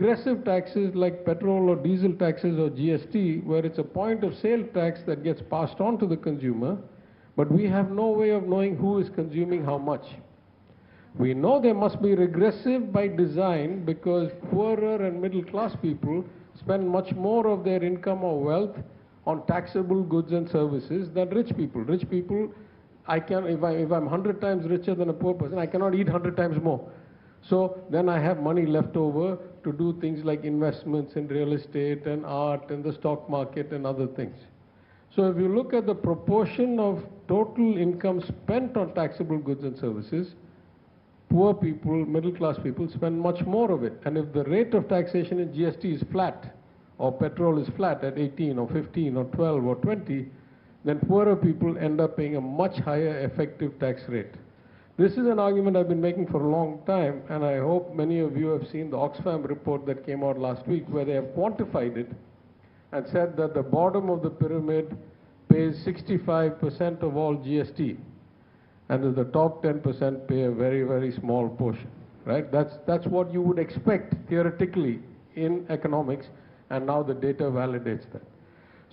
Aggressive taxes like petrol or diesel taxes or GST, where it's a point of sale tax that gets passed on to the consumer, but we have no way of knowing who is consuming how much. We know they must be regressive by design because poorer and middle class people spend much more of their income or wealth on taxable goods and services than rich people. Rich people, if I'm 100 times richer than a poor person, I cannot eat 100 times more. So then I have money left over to do things like investments in real estate and art and the stock market and other things. So if you look at the proportion of total income spent on taxable goods and services, poor people, middle class people spend much more of it. And if the rate of taxation in GST is flat, or petrol is flat at 18 or 15 or 12 or 20, then poorer people end up paying a much higher effective tax rate. This is an argument I've been making for a long time, and I hope many of you have seen the Oxfam report that came out last week, where they have quantified it and said that the bottom of the pyramid pays 65% of all GST, and that the top 10% pay a very, very small portion, right? That's what you would expect theoretically in economics, and now the data validates that.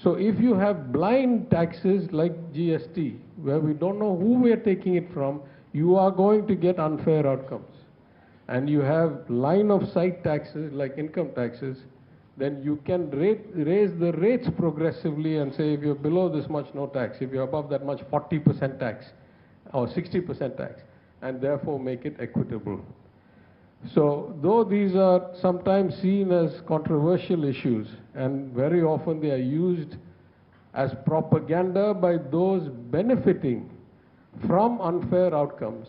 So if you have blind taxes like GST, where we don't know who we are taking it from, you are going to get unfair outcomes. And you have line of sight taxes like income taxes, then you can raise the rates progressively and say if you're below this much, no tax. If you're above that much, 40% tax or 60% tax, and therefore make it equitable. So though these are sometimes seen as controversial issues, and very often they are used as propaganda by those benefiting from unfair outcomes,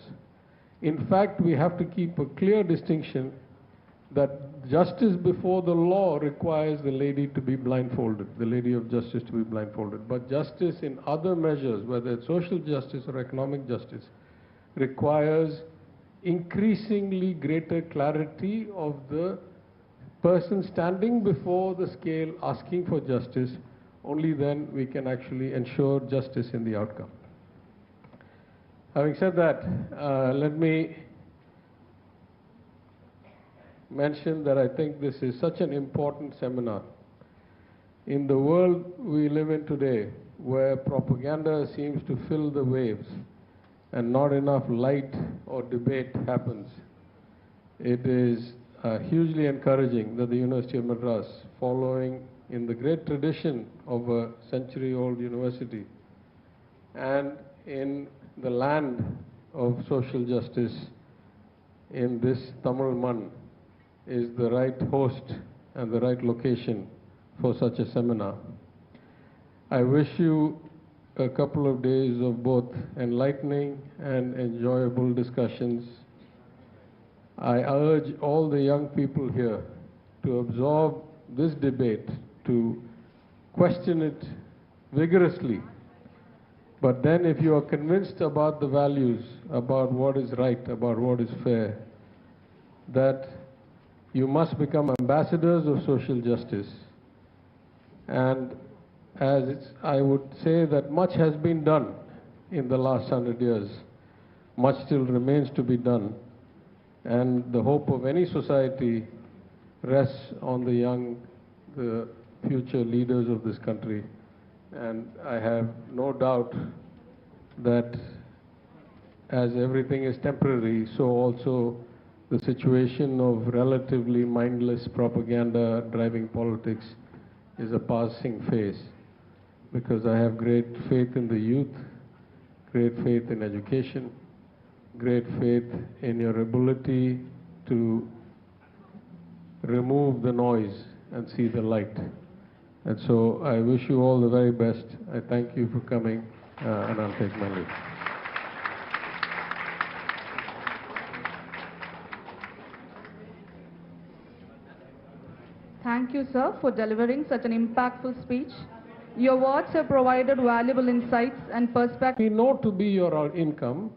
in fact, we have to keep a clear distinction that justice before the law requires the lady to be blindfolded, the lady of justice to be blindfolded. But justice in other measures, whether it's social justice or economic justice, requires increasingly greater clarity of the person standing before the scale asking for justice. Only then we can actually ensure justice in the outcome. Having said that, let me mention that I think this is such an important seminar. In the world we live in today, where propaganda seems to fill the waves and not enough light or debate happens, it is hugely encouraging that the University of Madras, following in the great tradition of a century-old university and in the land of social justice in this Tamil Nadu, is the right host and the right location for such a seminar. I wish you a couple of days of both enlightening and enjoyable discussions. I urge all the young people here to absorb this debate, to question it vigorously. But then if you are convinced about the values, about what is right, about what is fair, that you must become ambassadors of social justice. And I would say that much has been done in the last 100 years. Much still remains to be done. And the hope of any society rests on the young, the future leaders of this country. And I have no doubt that as everything is temporary, so also the situation of relatively mindless propaganda driving politics is a passing phase. Because I have great faith in the youth, great faith in education, great faith in your ability to remove the noise and see the light. And so I wish you all the very best. I thank you for coming, and I'll take my leave. Thank you, sir, for delivering such an impactful speech. Your words have provided valuable insights and perspectives. We know to be your income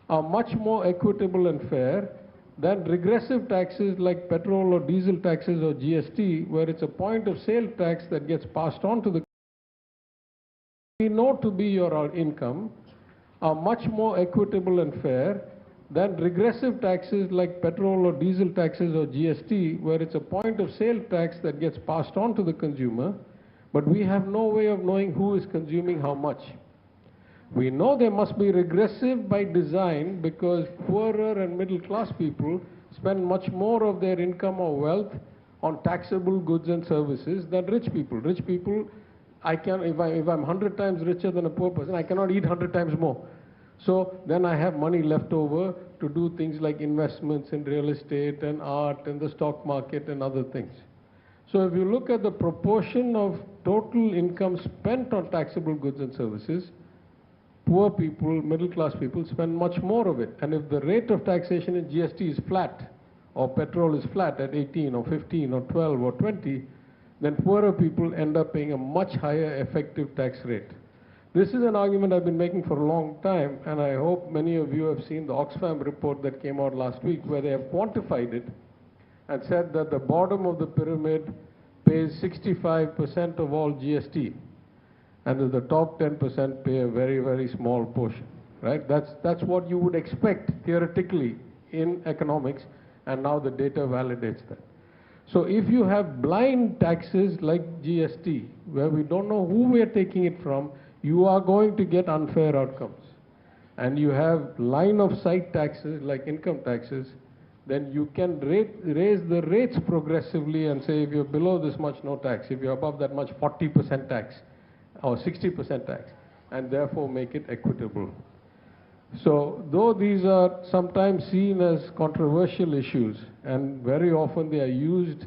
are much more equitable and fair than regressive taxes like petrol or diesel taxes or GST, where it's a point of sale tax that gets passed on to the. We know to be your income are much more equitable and fair than regressive taxes like petrol or diesel taxes or GST, where it's a point of sale tax that gets passed on to the consumer, but we have no way of knowing who is consuming how much. We know they must be regressive by design because poorer and middle class people spend much more of their income or wealth on taxable goods and services than rich people. Rich people, if I'm 100 times richer than a poor person, I cannot eat 100 times more. So then I have money left over to do things like investments in real estate and art and the stock market and other things. So if you look at the proportion of total income spent on taxable goods and services, poor people, middle class people spend much more of it. And if the rate of taxation in GST is flat, or petrol is flat at 18 or 15 or 12 or 20, then poorer people end up paying a much higher effective tax rate. This is an argument I've been making for a long time, and I hope many of you have seen the Oxfam report that came out last week, where they have quantified it and said that the bottom of the pyramid pays 65% of all GST, and that the top 10% pay a very, very small portion, right? That's what you would expect theoretically in economics, and now the data validates that. So if you have blind taxes like GST, where we don't know who we are taking it from, you are going to get unfair outcomes. And you have line of sight taxes like income taxes, then you can raise the rates progressively and say if you're below this much, no tax. If you're above that much, 40% tax or 60% tax, and therefore make it equitable. So though these are sometimes seen as controversial issues, and very often they are used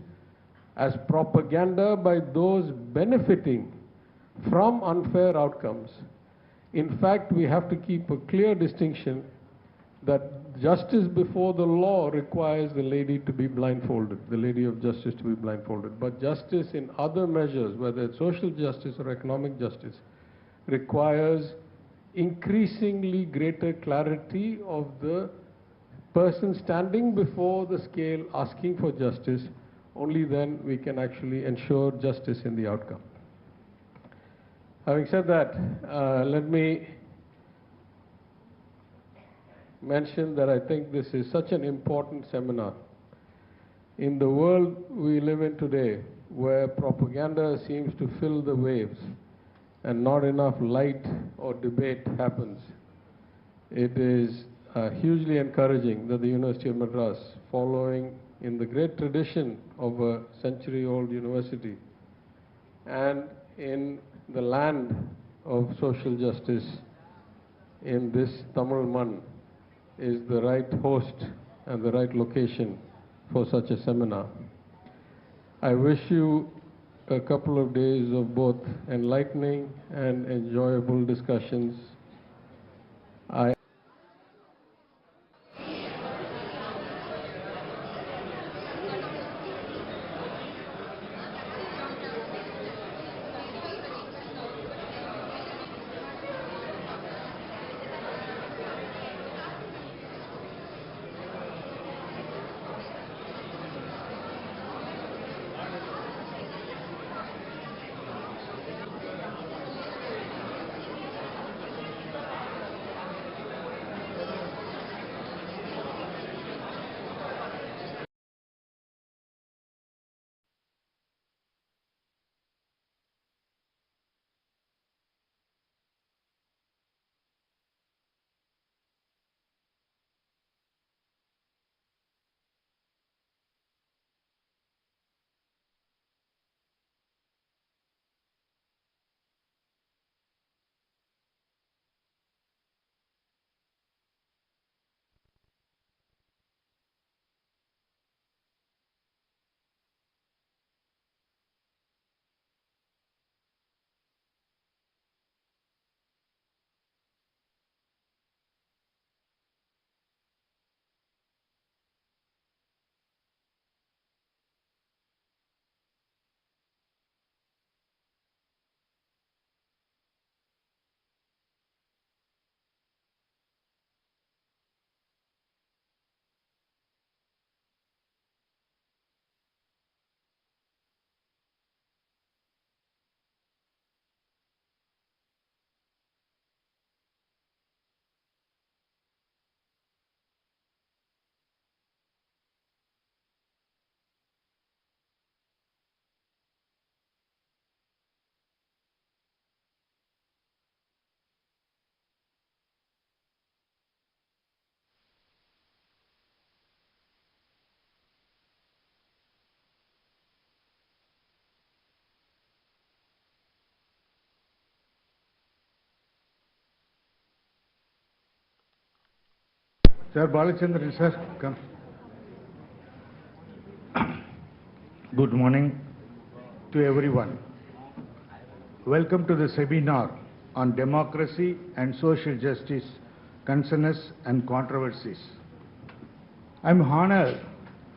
as propaganda by those benefiting from unfair outcomes, in fact, we have to keep a clear distinction that justice before the law requires the lady to be blindfolded, the lady of justice to be blindfolded. But justice in other measures, whether it's social justice or economic justice, requires increasingly greater clarity of the person standing before the scale asking for justice. Only then we can actually ensure justice in the outcome. Having said that, let me mention that I think this is such an important seminar. In the world we live in today, where propaganda seems to fill the waves and not enough light or debate happens, it is hugely encouraging that the University of Madras, following in the great tradition of a century-old university and in the land of social justice in this Tamil Nadu, is the right host and the right location for such a seminar. I wish you a couple of days of both enlightening and enjoyable discussions. Sir Balachandran, sir, come. Good morning to everyone. Welcome to the seminar on democracy and social justice, concerns and controversies. I'm honored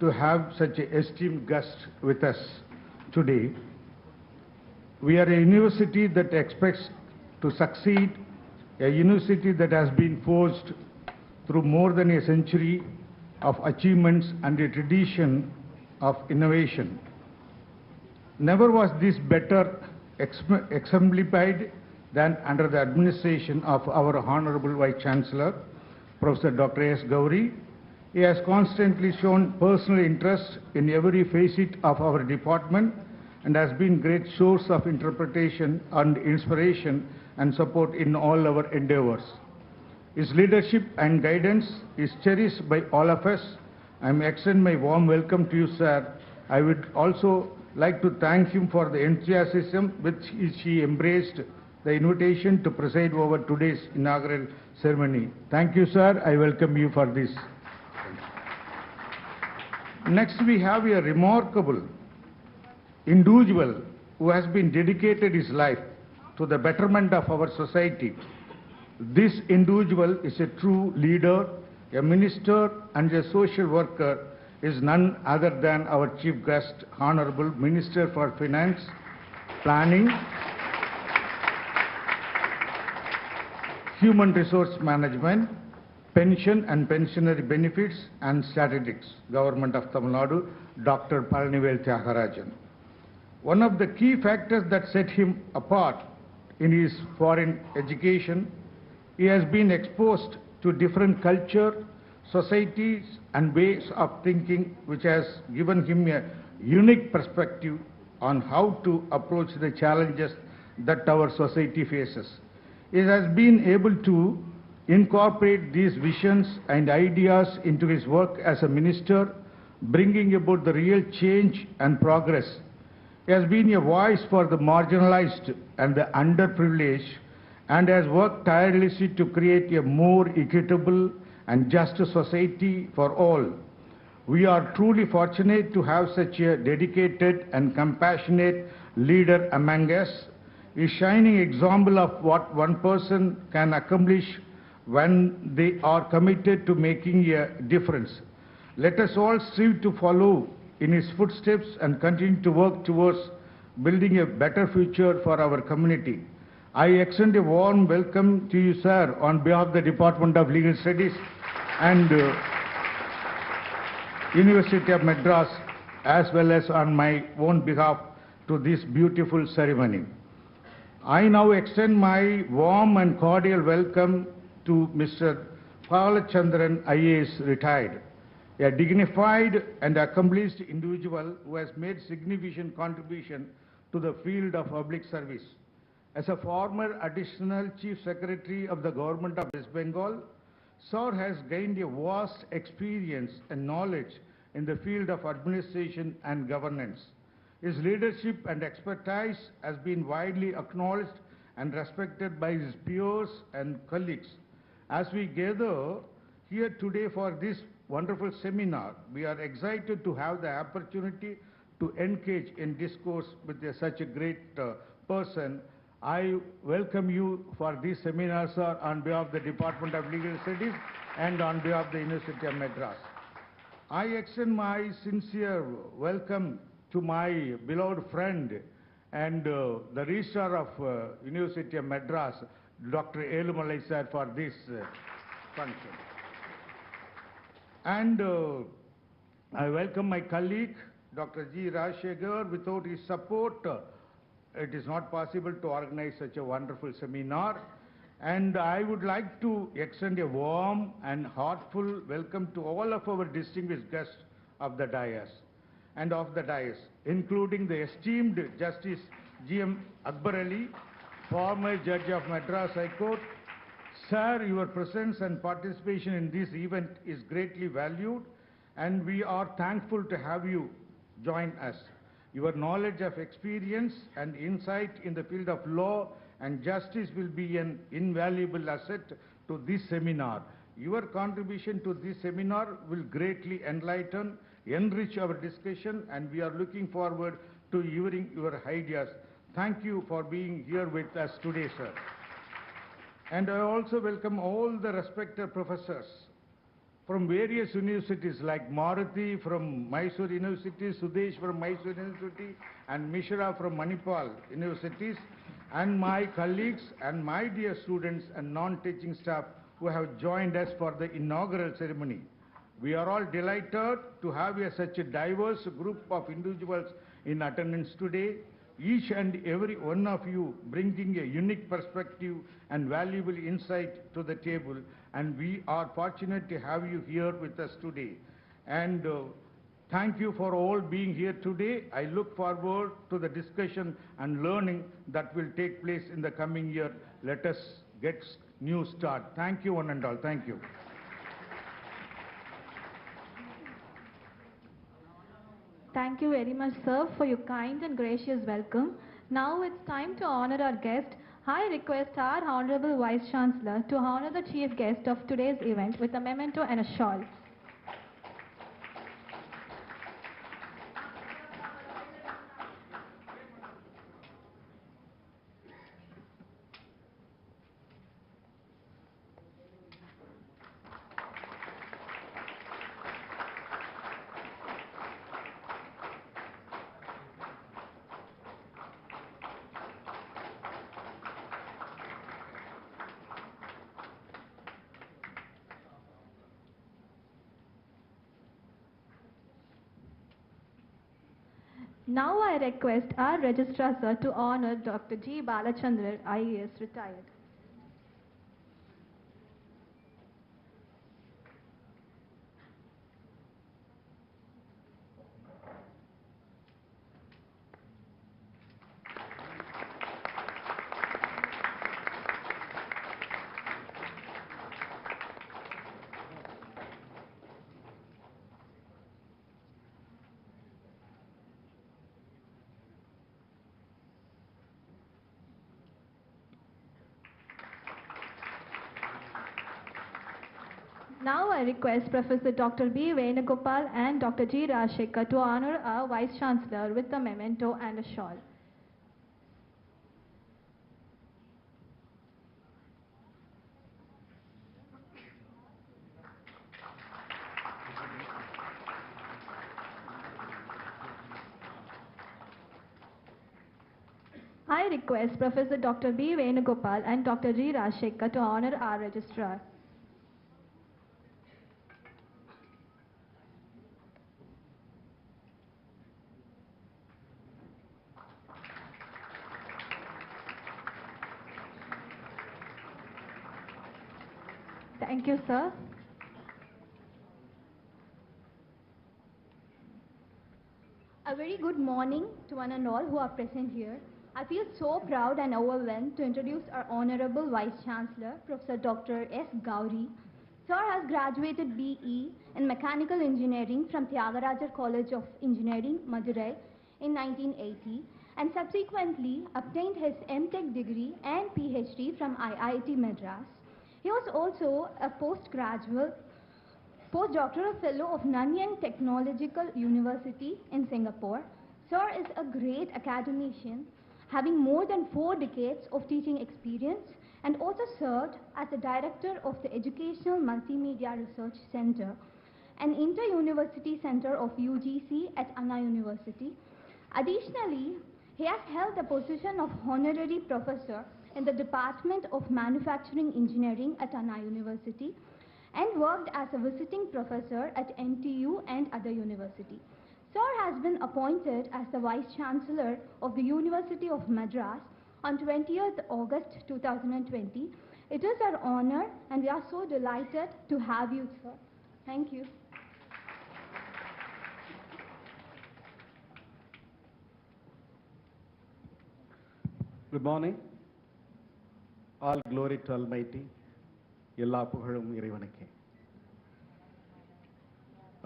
to have such an esteemed guest with us today. We are a university that expects to succeed, a university that has been forged through more than a century of achievements and a tradition of innovation. Never was this better exemplified than under the administration of our Honorable Vice Chancellor, Professor Dr. S. Gauri. He has constantly shown personal interest in every facet of our department and has been great source of interpretation and inspiration and support in all our endeavors. His leadership and guidance is cherished by all of us. I extend my warm welcome to you, sir. I would also like to thank him for the enthusiasm with which he embraced the invitation to preside over today's inaugural ceremony. Thank you, sir. I welcome you for this. Next, we have a remarkable individual who has been dedicated his life to the betterment of our society. This individual is a true leader, a minister and a social worker, is none other than our chief guest, Honorable Minister for Finance, Planning, Human Resource Management, Pension and Pensionary Benefits and Statistics, Government of Tamil Nadu, Dr. Palanivel Thiagarajan. One of the key factors that set him apart in his foreign education, he has been exposed to different culture, societies and ways of thinking, which has given him a unique perspective on how to approach the challenges that our society faces. He has been able to incorporate these visions and ideas into his work as a minister, bringing about the real change and progress. He has been a voice for the marginalized and the underprivileged and has worked tirelessly to create a more equitable and just society for all. We are truly fortunate to have such a dedicated and compassionate leader among us, a shining example of what one person can accomplish when they are committed to making a difference. Let us all strive to follow in his footsteps and continue to work towards building a better future for our community. I extend a warm welcome to you, sir, on behalf of the Department of Legal Studies and University of Madras, as well as on my own behalf, to this beautiful ceremony. I now extend my warm and cordial welcome to Mr. Balachandran, IAS retired, a dignified and accomplished individual who has made significant contribution to the field of public service. As a former Additional Chief Secretary of the Government of West Bengal, Sir has gained a vast experience and knowledge in the field of administration and governance. His leadership and expertise has been widely acknowledged and respected by his peers and colleagues. As we gather here today for this wonderful seminar, we are excited to have the opportunity to engage in discourse with such a great person. I welcome you for this seminar, sir, on behalf of the Department of Legal Studies and on behalf of the University of Madras. I extend my sincere welcome to my beloved friend and the Registrar of University of Madras, Dr. Elumalai, sir, for this function. And I welcome my colleague, Dr. G. Rajshekhar. Without his support, it is not possible to organize such a wonderful seminar. And I would like to extend a warm and heartful welcome to all of our distinguished guests of the dais, including the esteemed Justice G.M. Akbar Ali, former Judge of Madras High Court. Sir, your presence and participation in this event is greatly valued, and we are thankful to have you join us. Your knowledge of experience and insight in the field of law and justice will be an invaluable asset to this seminar. Your contribution to this seminar will greatly enlighten, enrich our discussion, and we are looking forward to hearing your ideas. Thank you for being here with us today, sir. And I also welcome all the respected professors from various universities like Maruti from Mysore University, Sudesh from Mysore University, and Mishra from Manipal Universities, and my colleagues and my dear students and non-teaching staff who have joined us for the inaugural ceremony. We are all delighted to have such a diverse group of individuals in attendance today, each and every one of you bringing a unique perspective and valuable insight to the table, and we are fortunate to have you here with us today. And thank you for all being here today. I look forward to the discussion and learning that will take place in the coming year. Let us get new start. Thank you one and all. Thank you. Thank you very much, sir, for your kind and gracious welcome. Now it's time to honor our guest. I request our Honorable Vice Chancellor to honor the chief guest of today's event with a memento and a shawl. Now I request our Registrar Sir to honor Dr. G. Balachandran, IAS, retired. Now I request Professor Dr. B. Venugopal and Dr. G. Rajshekhar to honor our Vice Chancellor with a memento and a shawl. I request Professor Dr. B. Venugopal and Dr. G. Rajshekhar to honor our Registrar. Thank you, sir. A very good morning to one and all who are present here. I feel so proud and overwhelmed to introduce our Honorable Vice Chancellor, Professor Dr. S. Gauri. Sir has graduated BE in Mechanical Engineering from Thiagarajan College of Engineering, Madurai in 1980 and subsequently obtained his MTech degree and PhD from IIT Madras. He was also a postdoctoral fellow of Nanyang Technological University in Singapore. Sir is a great academician, having more than 4 decades of teaching experience and also served as the director of the Educational Multimedia Research Center, an inter-university center of UGC at Anna University. Additionally, he has held the position of honorary professor in the Department of Manufacturing Engineering at Anna University and worked as a visiting professor at NTU and other universities. Sir has been appointed as the Vice Chancellor of the University of Madras on 20th August 2020. It is our honor and we are so delighted to have you, sir. Thank you. Good morning. All glory to Almighty. எல்லா புகழும் இறைவனுக்கே.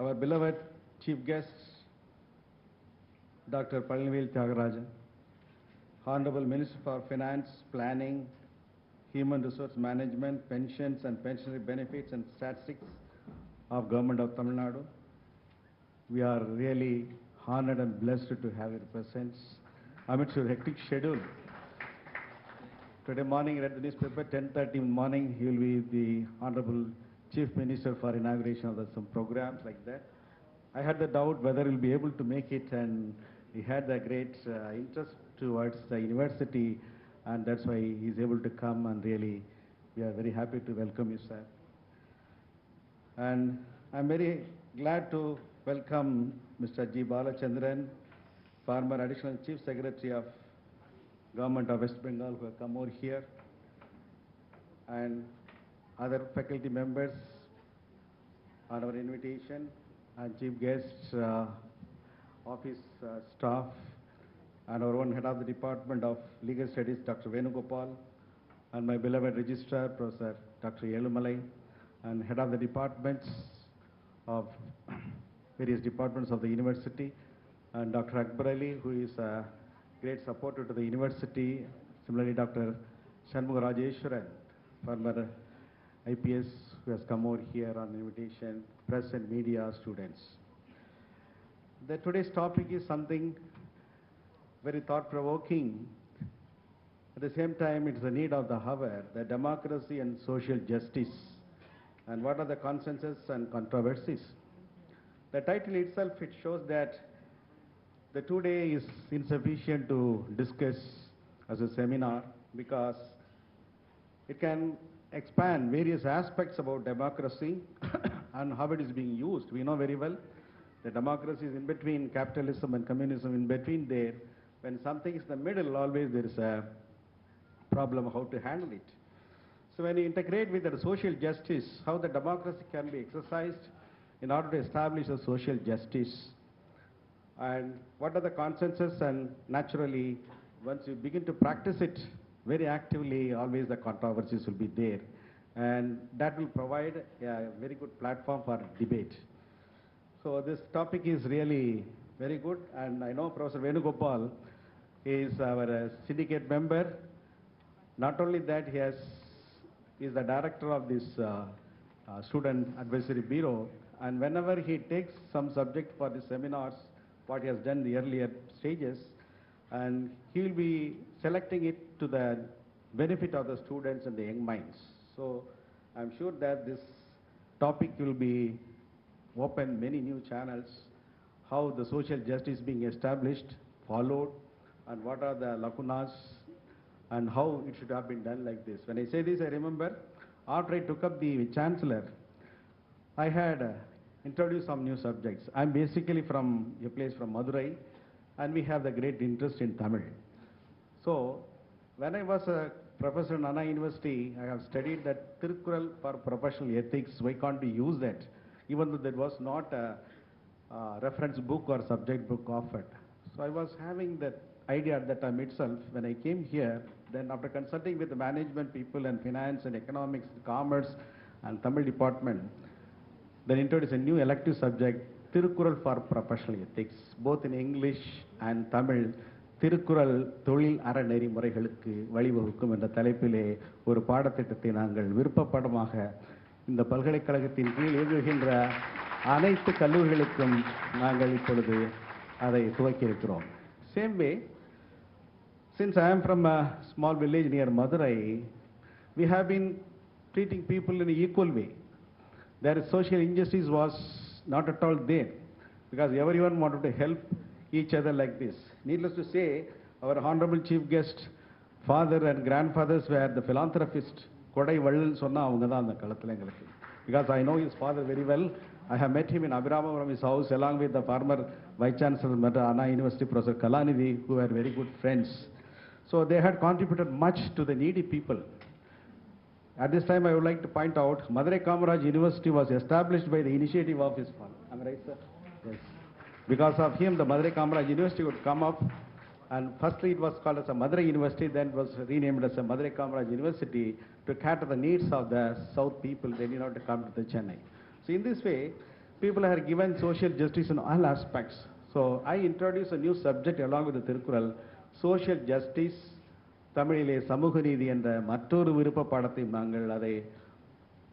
Our beloved chief guest, Dr. Palanivel Thiagarajan, Honorable Minister for Finance, Planning, Human Resource Management, Pensions and Pensionary Benefits and Statistics of Government of Tamil Nadu. We are really honored and blessed to have your presence amidst your hectic schedule. Today morning, I read the newspaper, 10:30 in the morning, he will be the Honorable Chief Minister for inauguration of some programs like that. I had the doubt whether he'll be able to make it, and he had a great interest towards the university, and that's why he's able to come, and really, we are very happy to welcome you, sir. And I'm very glad to welcome Mr. G. Balachandran, former Additional Chief Secretary of Government of West Bengal, who have come over here, and other faculty members on our invitation, and chief guests, office staff, and our own head of the Department of Legal Studies, Dr. Venugopal, and my beloved registrar, Professor Dr. Elumalai, and head of the departments of various departments of the university, and Dr. Akbar Ali, who is a great supporter to the university. Similarly, Dr. Shanmuga Rajeshwaran, former IPS, who has come over here on invitation, press and media, students. Today's topic is something very thought-provoking. At the same time, it's the need of the hour, the democracy and social justice. And what are the consensus and controversies? The title itself, it shows that the 2 days is insufficient to discuss as a seminar, because it can expand various aspects about democracy and how it is being used. We know very well that democracy is in between capitalism and communism, in between there. When something is in the middle, always there is a problem how to handle it. So when you integrate with the social justice, how the democracy can be exercised in order to establish a social justice, and what are the consensus, and naturally, once you begin to practice it very actively, always the controversies will be there, and that will provide a very good platform for debate. So this topic is really very good, and I know Professor Venugopal is our syndicate member. Not only that, he is the director of this Student Advisory Bureau, and whenever he takes some subject for the seminars, what he has done in the earlier stages, and he will be selecting it to the benefit of the students and the young minds. So I'm sure that this topic will be open many new channels, how the social justice being established, followed, and what are the lacunas, and how it should have been done like this. When I say this, I remember after I took up the chancellor, I had introduced some new subjects. I'm basically from a place from Madurai, and we have the great interest in Tamil. So when I was a professor in Anna University, I have studied that Tirukkural for professional ethics. Why can't we use that? Even though there was not a reference book or subject book offered. So I was having that idea at that time itself. When I came here, then after consulting with the management people and finance and economics, commerce and Tamil department, then introduced a new elective subject, Tirukkural for professional ethics, both in English and Tamil. Thirukkural தொழில் அறநெறி முறைகளுக்கு வழிவகுக்கும் என்ற தலைப்பிலே ஒரு பாடத்திட்டத்தை நாங்கள் விருப்பப்படமாக இந்த பல்கலைக்கழகத்தின் கீழ் இயங்குகின்ற அனைத்து கல்லூரிகளுக்கும் நாங்கள் இப்பொழுது அதை துவக்கி இருக்கிறோம். Same way, since I am from a small village near Madurai, we have been treating people in an equal way. There is social injustice was not at all there, because everyone wanted to help each other like this. Needless to say, our honorable chief guest, father and grandfathers were the philanthropists. Kodai Vallal sonna avanga dhaan andha kalathila engalukku. Because I know his father very well. I have met him in Abhiramam from his house, along with the former Vice Chancellor of Anna University, Professor Kalanivi, who were very good friends. So they had contributed much to the needy people. At this time, I would like to point out, Madurai Kamaraj University was established by the initiative of his father. Am I right, sir? Yes. Because of him, the Madurai Kamaraj University would come up, and firstly it was called as a Madurai University, then it was renamed as a Madurai Kamaraj University to cater the needs of the South people. They did not come to the Chennai. So in this way, people are given social justice in all aspects. So I introduced a new subject along with the Tirukkural, social justice தமிழிலே சமூக நீதி என்ற மற்றொரு விருப்ப பாடத்தையும் நாங்கள் அதை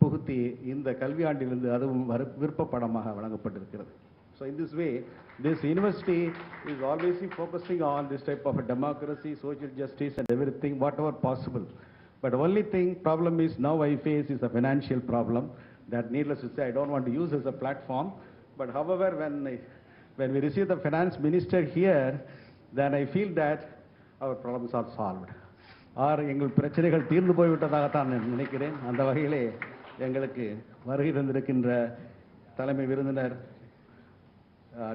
புகுத்தி இந்த கல்வியாண்டிலிருந்து அதுவும் விருப்ப பாடமாக வழங்கப்பட்டிருக்கிறது. So in this way, this university is always focusing on this type of a democracy, social justice and everything, whatever possible. But the only problem is now I face is a financial problem that, needless to say, I don't want to use as a platform. But however, when we receive the finance minister here, then I feel that our problems are solved. Or எங்கள் பிரச்சனைகள் தீர்ந்து போய்விட்டதாகத்தான் நான் நினைக்கிறேன். அந்த வகையிலே எங்களுக்கு வருகை தந்திருக்கின்ற தலைமை விருந்தினர்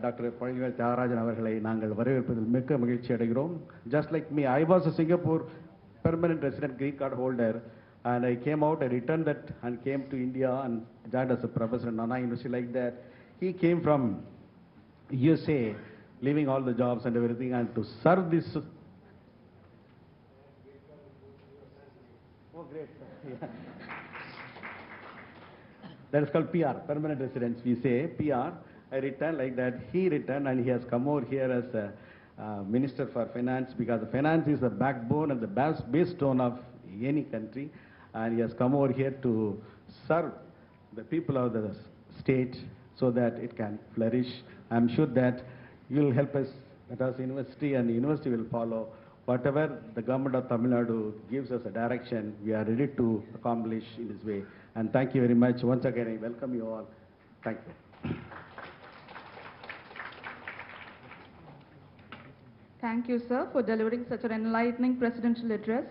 டாக்டர் Palanivel Thiagarajan அவர்களை நாங்கள் வரவேற்பதில் மிக்க மகிழ்ச்சி அடைகிறோம். Just like me, I was a Singapore permanent resident green card holder, and I came out, I returned that and came to India and joined as a professor in Nana University like that. He came from USA, leaving all the jobs and everything, and to serve this. Oh, great. Yeah. That is called PR, permanent residence. We say PR. I returned like that. He returned and he has come over here as a Minister for Finance, because finance is the backbone and the base stone of any country. And he has come over here to serve the people of the state so that it can flourish. I am sure that you will help us at our university, and the university will follow. Whatever the government of Tamil Nadu gives us a direction, we are ready to accomplish in this way. And thank you very much. Once again, I welcome you all. Thank you. Thank you, sir, for delivering such an enlightening presidential address.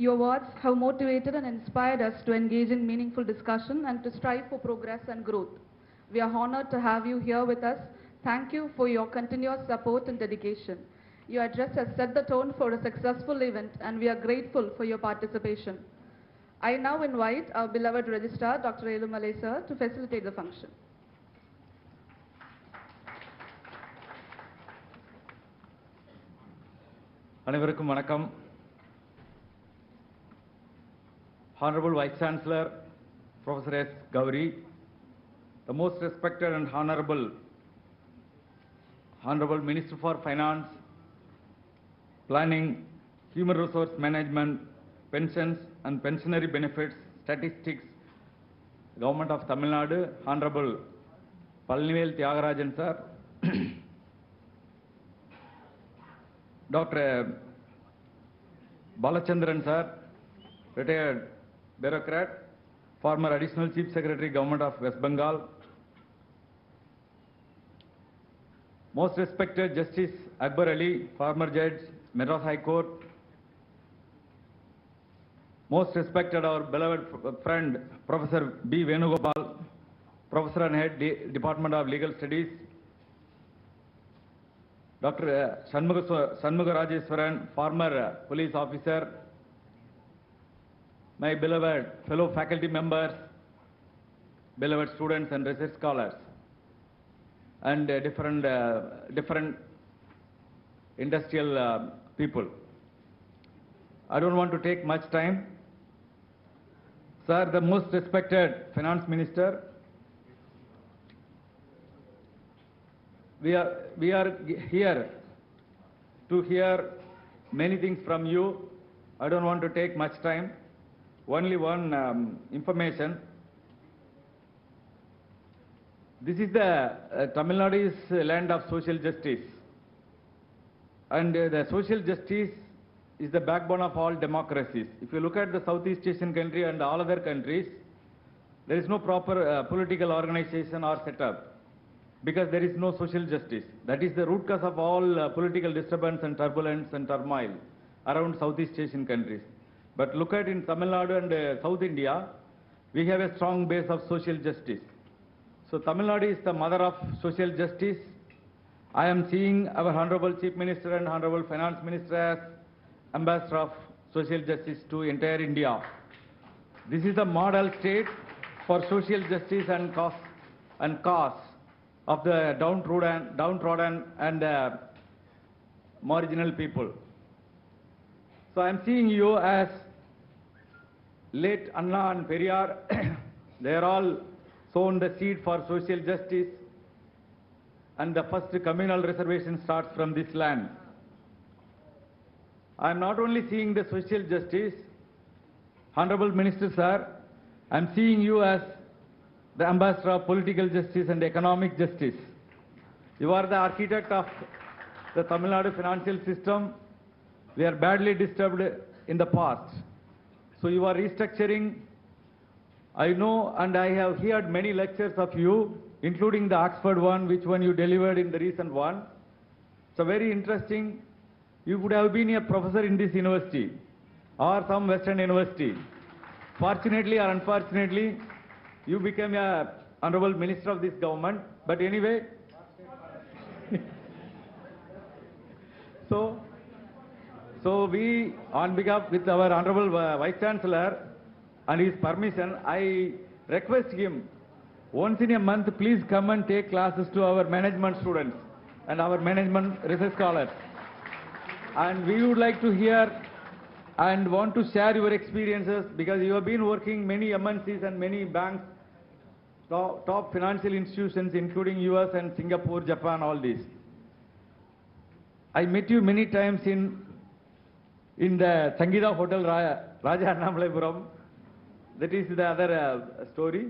Your words have motivated and inspired us to engage in meaningful discussion and to strive for progress and growth. We are honored to have you here with us. Thank you for your continuous support and dedication. Your address has set the tone for a successful event, and we are grateful for your participation. I now invite our beloved Registrar, Dr. Elumalai sir, to facilitate the function. அனைவருக்கும் வணக்கம். Honorable Vice Chancellor, Professor S. Gauri, the most respected and Honorable Minister for Finance, Planning, Human Resource Management, Pensions and Pensionary Benefits, Statistics, Government of Tamil Nadu, Honorable Palanivel Thiagarajan sir, Dr. Balachandran sir, retired bureaucrat, former Additional Chief Secretary, Government of West Bengal, most respected Justice Akbar Ali, former Judge, Madras High Court, most respected our beloved friend, Professor B. Venugopal, Professor and Head, Department of Legal Studies, Dr. Shanmuga Rajeswaran, former police officer, my beloved fellow faculty members, beloved students and research scholars, and different industrial people. I don't want to take much time. Sir, the most respected Finance Minister, we are here to hear many things from you. I don't want to take much time. Only one information. This is the Tamil Nadu is land of social justice, and the social justice is the backbone of all democracies. If you look at the Southeast Asian country and all other countries, there is no proper political organization or setup, because there is no social justice. That is the root cause of all political disturbance and turbulence and turmoil around Southeast Asian countries. But look at in Tamil Nadu and South India, we have a strong base of social justice. So Tamil Nadu is the mother of social justice. I am seeing our Honorable Chief Minister and Honorable Finance Minister as ambassador of social justice to entire India. This is the model state for social justice and cause of the downtrodden and marginal people. So I am seeing you as late Anna and Periyar. They are all sown the seed for social justice, and the first communal reservation starts from this land. I'm not only seeing the social justice, Honorable Minister Sir, I'm seeing you as the ambassador of political justice and economic justice. You are the architect of the Tamil Nadu financial system. We are badly disturbed in the past. So you are restructuring. I know and I have heard many lectures of you, including the Oxford one, which one you delivered in the recent one. So very interesting. You would have been a professor in this university or some Western university. Fortunately or unfortunately, you became a honorable minister of this government. But anyway, so we, on behalf with our honorable Vice Chancellor and his permission, I request him once in a month, please come and take classes to our management students and our management research scholars. And we would like to hear and want to share your experiences because you have been working many MNCs and many banks, top financial institutions including US and Singapore, Japan, all these. I met you many times in the Sangeeta Hotel Raja Annamalapuram. That is the other story.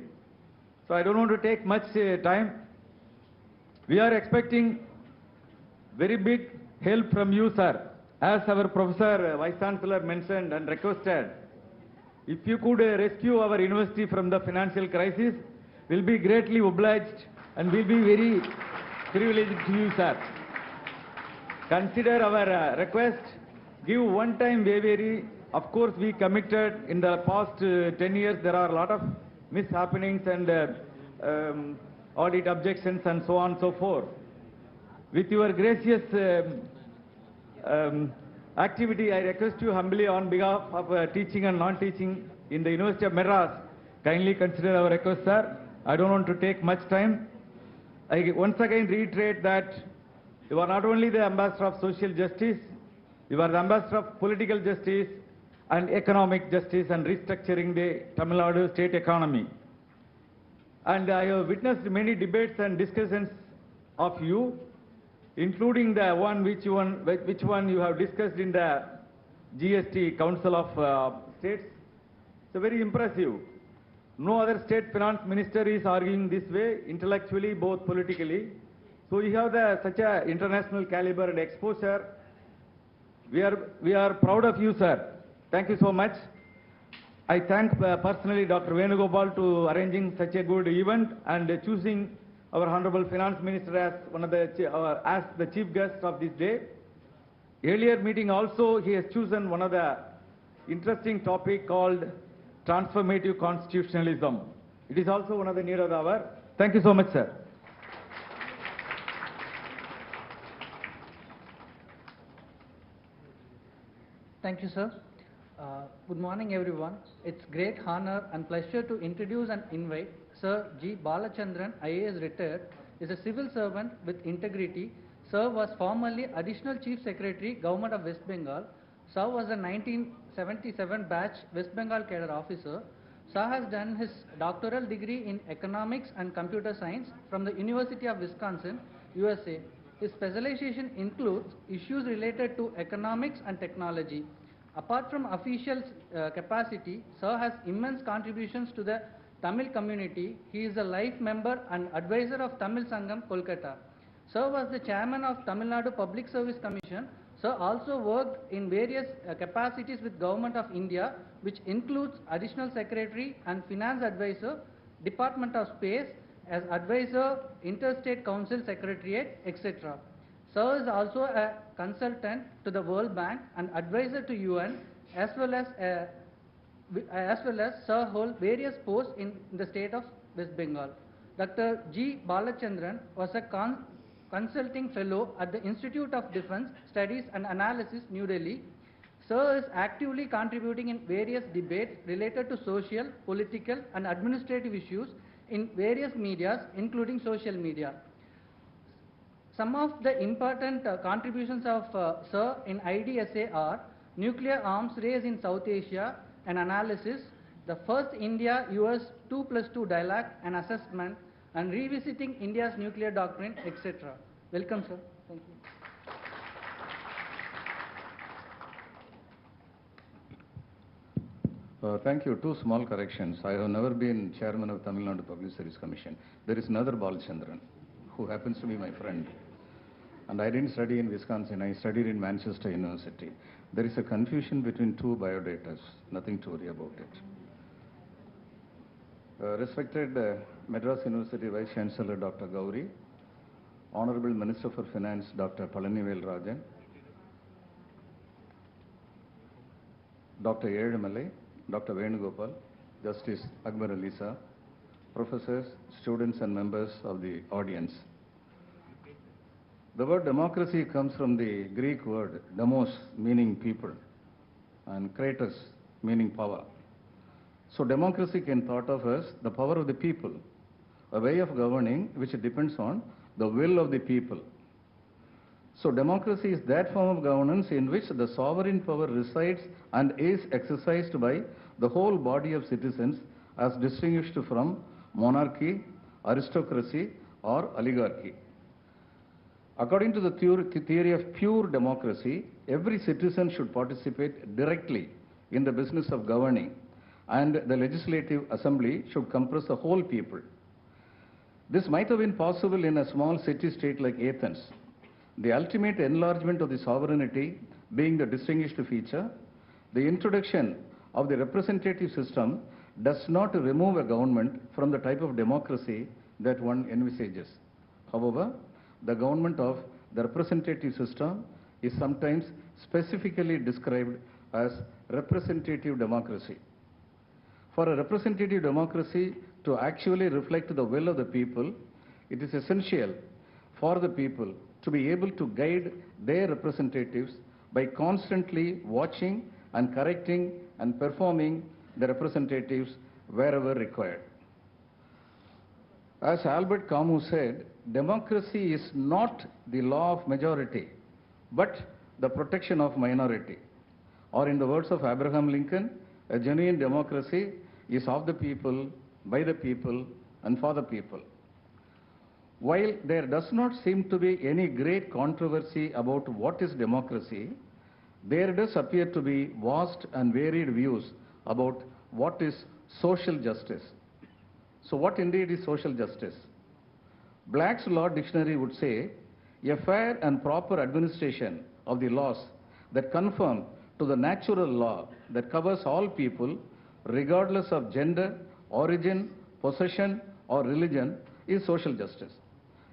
So I don't want to take much time. We are expecting very big help from you, sir. As our Professor Vice Chancellor mentioned and requested, if you could rescue our university from the financial crisis, we'll be greatly obliged and we'll be very privileged to you, sir. Consider our request, give one-time waiver. Of course, we committed in the past 10 years, there are a lot of mishappenings and audit objections and so on and so forth. With your gracious activity, I request you humbly on behalf of teaching and non-teaching in the University of Madras, kindly consider our request, sir. I don't want to take much time. I once again reiterate that you are not only the ambassador of social justice, you are the ambassador of political justice and economic justice and restructuring the Tamil Nadu state economy. And I have witnessed many debates and discussions of you, including the one which one you have discussed in the GST Council of States. So very impressive. No other state finance minister is arguing this way, intellectually, both politically. So you have such a international caliber and exposure. We are proud of you, sir. Thank you so much. I thank personally Dr. Venugopal to arranging such a good event and choosing our Honorable Finance Minister as as the chief guest of this day. Earlier meeting also he has chosen one of the interesting topic called transformative constitutionalism. It is also one of the need of the hour. Thank you so much, sir. Thank you, sir. Good morning, everyone. It's great honor and pleasure to introduce and invite Sir G. Balachandran, IAS retired, is a civil servant with integrity. Sir was formerly Additional Chief Secretary, Government of West Bengal. Sir was a 1977 batch West Bengal cadre officer. Sir has done his doctoral degree in economics and computer science from the University of Wisconsin, USA. His specialization includes issues related to economics and technology. Apart from official capacity, Sir has immense contributions to the Tamil community. He is a life member and advisor of Tamil Sangam, Kolkata. Sir was the chairman of Tamil Nadu Public Service Commission. Sir also worked in various capacities with Government of India, which includes Additional Secretary and Finance Advisor, Department of Space, as Advisor, Interstate Council Secretariat, etc. Sir is also a consultant to the World Bank and advisor to UN, as well as Sir holds various posts in the state of West Bengal. Dr. G. Balachandran was a consulting fellow at the Institute of Defense Studies and Analysis, New Delhi. Sir is actively contributing in various debates related to social, political and administrative issues in various medias, including social media. Some of the important contributions of Sir in IDSA are nuclear arms race in South Asia, an analysis, the first India-US 2+2 dialogue, an assessment, and revisiting India's nuclear doctrine, etc. Welcome, sir. Thank you. Thank you. Two small corrections. I have never been chairman of Tamil Nadu Public Service Commission. There is another Balachandran, who happens to be my friend. And I didn't study in Wisconsin. I studied in Manchester University. There is a confusion between two biodatas. Nothing to worry about it. Respected Madras University Vice Chancellor Dr. Gauri, Honorable Minister for Finance Dr. Palanivel Thiagarajan, Dr. Edamalai, Dr. Venugopal, Justice Akbar Alisa, professors, students and members of the audience. The word democracy comes from the Greek word demos, meaning people, and kratos, meaning power. So democracy can thought of as the power of the people, a way of governing which depends on the will of the people. So democracy is that form of governance in which the sovereign power resides and is exercised by the whole body of citizens as distinguished from monarchy, aristocracy or oligarchy. According to the theory of pure democracy, every citizen should participate directly in the business of governing, and the legislative assembly should comprise the whole people. This might have been possible in a small city-state like Athens. The ultimate enlargement of the sovereignty being the distinguished feature, the introduction of the representative system does not remove a government from the type of democracy that one envisages. However, the government of the representative system is sometimes specifically described as representative democracy. For a representative democracy to actually reflect the will of the people, it is essential for the people to be able to guide their representatives by constantly watching and correcting and performing the representatives wherever required. As Albert Camus said, democracy is not the law of majority, but the protection of minority. Or in the words of Abraham Lincoln, a genuine democracy is of the people, by the people, and for the people. While there does not seem to be any great controversy about what is democracy, there does appear to be vast and varied views about what is social justice. So what indeed is social justice? Black's Law Dictionary would say, a fair and proper administration of the laws that conform to the natural law that covers all people, regardless of gender, origin, possession, or religion, is social justice.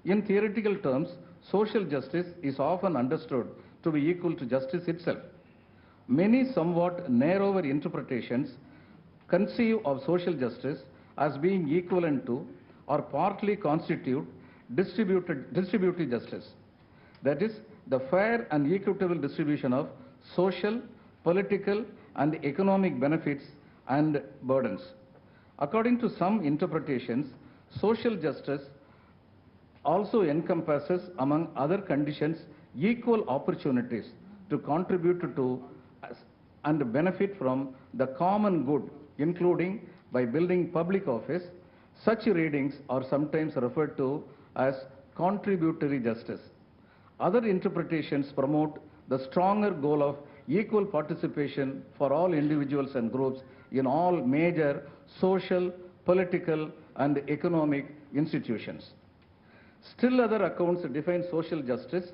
In theoretical terms, social justice is often understood to be equal to justice itself. Many somewhat narrower interpretations conceive of social justice as being equivalent to or partly constitute distributive justice. That is, the fair and equitable distribution of social, political, and economic benefits and burdens. According to some interpretations, social justice also encompasses, among other conditions, equal opportunities to contribute to and benefit from the common good, including by building public office. Such readings are sometimes referred to as contributory justice. Other interpretations promote the stronger goal of equal participation for all individuals and groups in all major social, political, and economic institutions. Still other accounts define social justice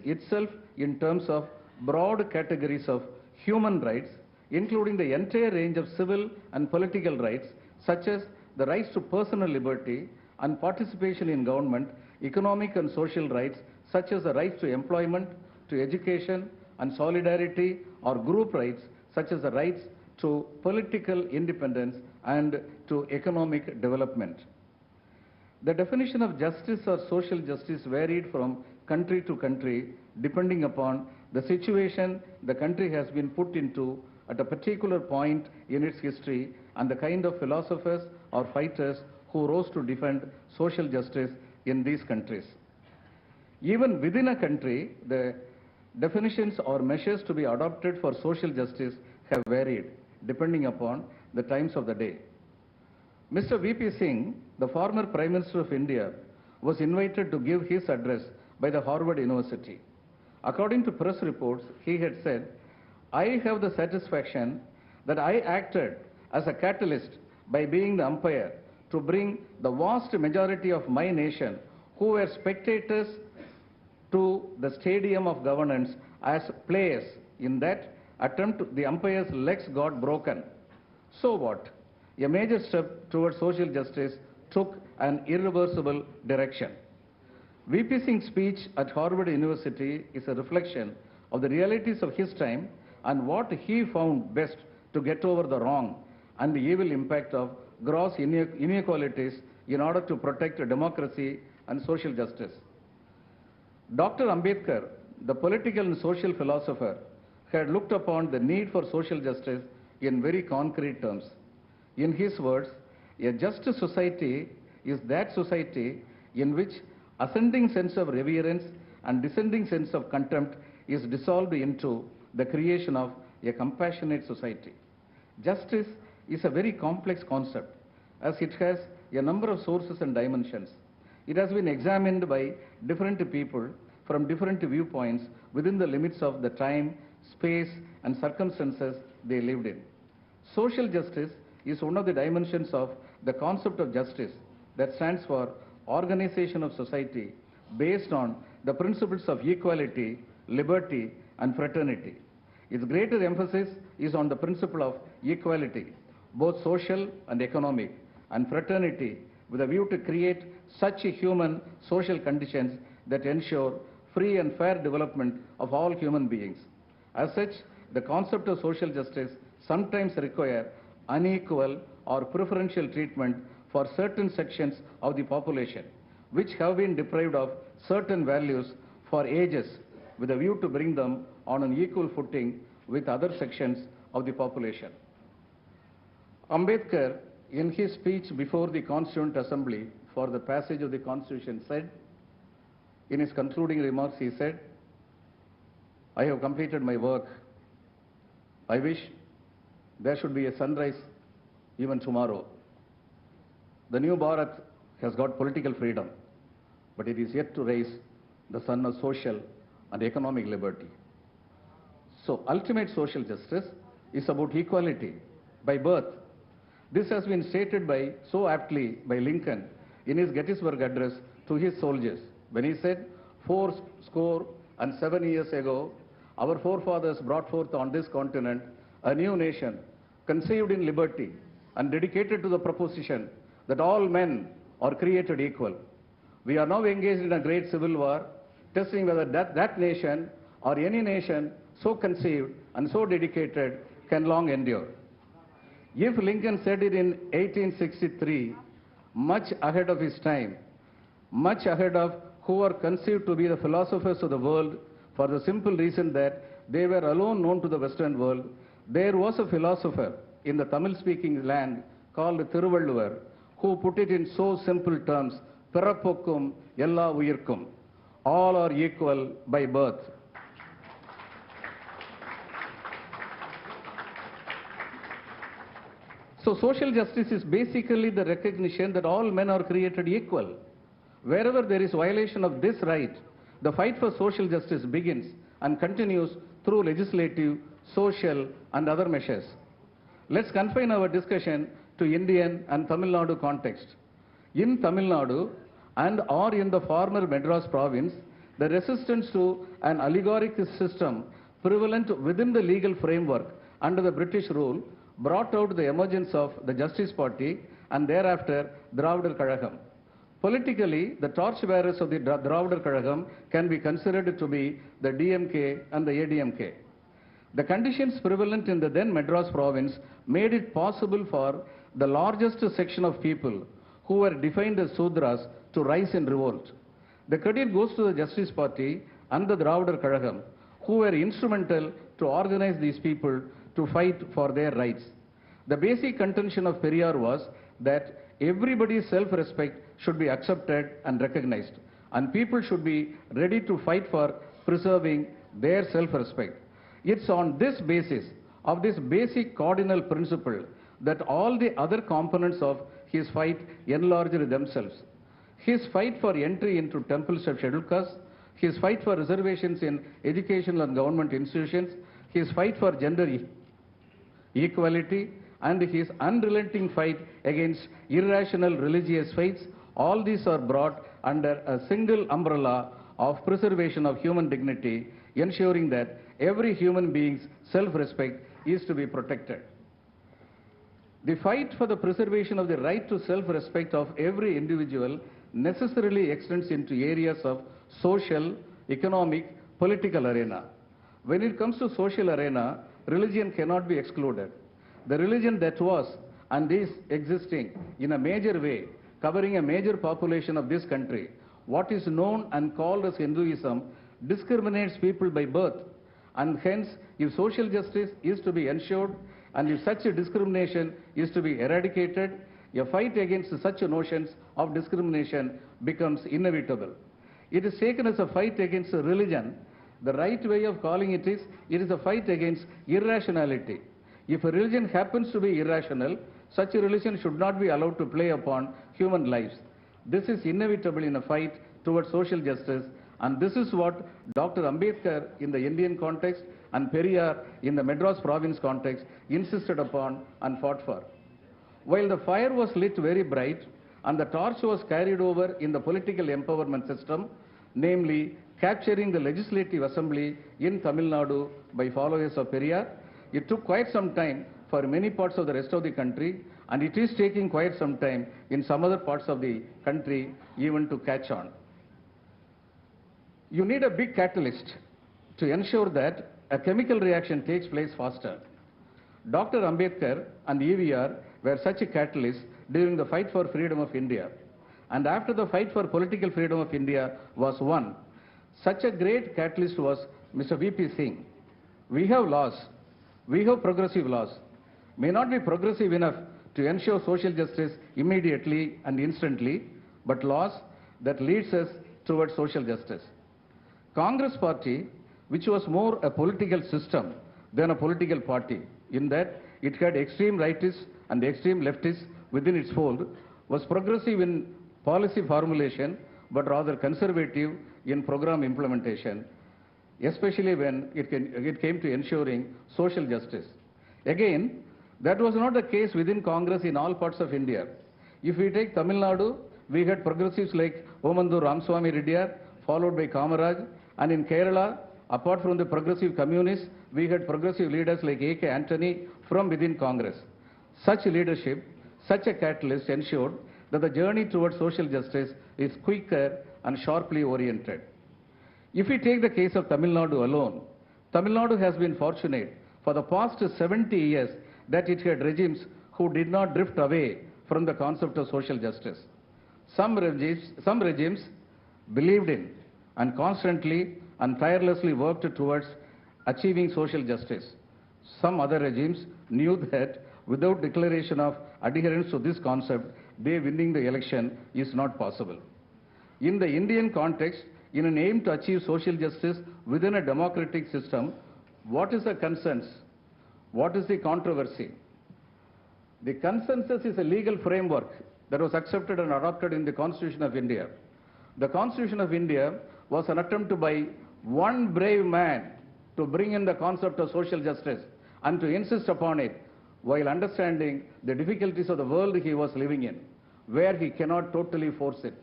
itself in terms of broad categories of human rights, including the entire range of civil and political rights, such as the rights to personal liberty and participation in government, economic and social rights, such as the rights to employment, to education and solidarity, or group rights, such as the rights to political independence and to economic development. The definition of justice or social justice varied from country to country depending upon the situation the country has been put into at a particular point in its history and the kind of philosophers or fighters who rose to defend social justice in these countries. Even within a country, the definitions or measures to be adopted for social justice have varied depending upon the times of the day. Mr. V.P. Singh, the former Prime Minister of India, was invited to give his address by the Harvard University. According to press reports, he had said, "I have the satisfaction that I acted as a catalyst by being the umpire to bring the vast majority of my nation who were spectators to the stadium of governance as players. In that attempt, the umpire's legs got broken. So what? A major step towards social justice took an irreversible direction. VP Singh's speech at Harvard University is a reflection of the realities of his time and what he found best to get over the wrong and the evil impact of gross inequalities in order to protect democracy and social justice. Dr. Ambedkar, the political and social philosopher, had looked upon the need for social justice in very concrete terms. In his words, a just society is that society in which ascending sense of reverence and descending sense of contempt is dissolved into the creation of a compassionate society. Justice is a very complex concept as it has a number of sources and dimensions. It has been examined by different people from different viewpoints within the limits of the time, space, and circumstances they lived in. Social justice is one of the dimensions of the concept of justice that stands for organization of society based on the principles of equality, liberty, and fraternity. Its greater emphasis is on the principle of equality, both social and economic, and fraternity with a view to create such human social conditions that ensure free and fair development of all human beings. As such, the concept of social justice sometimes requires unequal or preferential treatment for certain sections of the population, which have been deprived of certain values for ages with a view to bring them on an equal footing with other sections of the population. Ambedkar, in his speech before the Constituent Assembly for the passage of the Constitution said, in his concluding remarks he said, "I have completed my work. I wish there should be a sunrise even tomorrow. The new Bharat has got political freedom, but it is yet to raise the sun of social and economic liberty." So ultimate social justice is about equality by birth. This has been stated so aptly by Lincoln in his Gettysburg Address to his soldiers when he said, 407 years ago, our forefathers brought forth on this continent a new nation conceived in liberty and dedicated to the proposition that all men are created equal. We are now engaged in a great civil war, testing whether that nation or any nation so conceived and so dedicated can long endure. If Lincoln said it in 1863, much ahead of his time, much ahead of who were conceived to be the philosophers of the world, for the simple reason that they were alone known to the Western world, there was a philosopher in the Tamil-speaking land called Thiruvalluvar, who put it in so simple terms, "Pirapokkum ella uyirkkum," all are equal by birth. So social justice is basically the recognition that all men are created equal. Wherever there is violation of this right, the fight for social justice begins and continues through legislative, social, and other measures. Let's confine our discussion to Indian and Tamil Nadu context. In Tamil Nadu and or in the former Madras province, the resistance to an allegorical system prevalent within the legal framework under the British rule brought out the emergence of the Justice Party and thereafter Dravidar Kazhagam. Politically, the torchbearers of the Dravidar Kazhagam can be considered to be the DMK and the ADMK. The conditions prevalent in the then Madras province made it possible for the largest section of people who were defined as Sudras to rise in revolt. The credit goes to the Justice Party and the Dravidar Kazhagam, who were instrumental to organize these people to fight for their rights. The basic contention of Periyar was that everybody's self-respect should be accepted and recognized, and people should be ready to fight for preserving their self-respect. It's on this basis, of this basic cardinal principle, that all the other components of his fight enlarged themselves. His fight for entry into temples of scheduled castes, his fight for reservations in educational and government institutions, his fight for gender equality, and his unrelenting fight against irrational religious faiths, all these are brought under a single umbrella of preservation of human dignity, ensuring that every human being's self-respect is to be protected. The fight for the preservation of the right to self-respect of every individual necessarily extends into areas of social, economic, political arena. When it comes to social arena, religion cannot be excluded. The religion that was and is existing in a major way, covering a major population of this country, what is known and called as Hinduism, discriminates people by birth, and hence, if social justice is to be ensured, and if such a discrimination is to be eradicated, a fight against such notions of discrimination becomes inevitable. It is taken as a fight against religion. The right way of calling it is a fight against irrationality. If a religion happens to be irrational, such a religion should not be allowed to play upon human lives. This is inevitable in a fight towards social justice, and this is what Dr. Ambedkar in the Indian context and Periyar in the Madras province context insisted upon and fought for. While the fire was lit very bright and the torch was carried over in the political empowerment system, namely capturing the legislative assembly in Tamil Nadu by followers of Periyar, it took quite some time for many parts of the rest of the country, and it is taking quite some time in some other parts of the country even to catch on. You need a big catalyst to ensure that a chemical reaction takes place faster. Dr. Ambedkar and EVR were such a catalyst during the fight for freedom of India. And after the fight for political freedom of India was won, such a great catalyst was Mr. V.P. Singh. We have laws. We have progressive laws. May not be progressive enough to ensure social justice immediately and instantly, but laws that leads us towards social justice. Congress party, which was more a political system than a political party, in that it had extreme rightists and extreme leftists within its fold, was progressive in policy formulation, but rather conservative in program implementation, especially when it came to ensuring social justice. Again, that was not the case within Congress in all parts of India. If we take Tamil Nadu, we had progressives like Omandu Ramswamy Reddyar, followed by Kamaraj, and in Kerala, apart from the progressive communists, we had progressive leaders like A.K. Antony from within Congress. Such leadership, such a catalyst ensured that the journey towards social justice is quicker and sharply oriented. If we take the case of Tamil Nadu alone, Tamil Nadu has been fortunate for the past 70 years that it had regimes who did not drift away from the concept of social justice. Some regimes believed in and constantly and tirelessly worked towards achieving social justice. Some other regimes knew that without declaration of adherence to this concept, they winning the election is not possible. In the Indian context, in an aim to achieve social justice within a democratic system, what is the consensus? What is the controversy? The consensus is a legal framework that was accepted and adopted in the Constitution of India. The Constitution of India was an attempt by one brave man to bring in the concept of social justice and to insist upon it while understanding the difficulties of the world he was living in, where he cannot totally force it.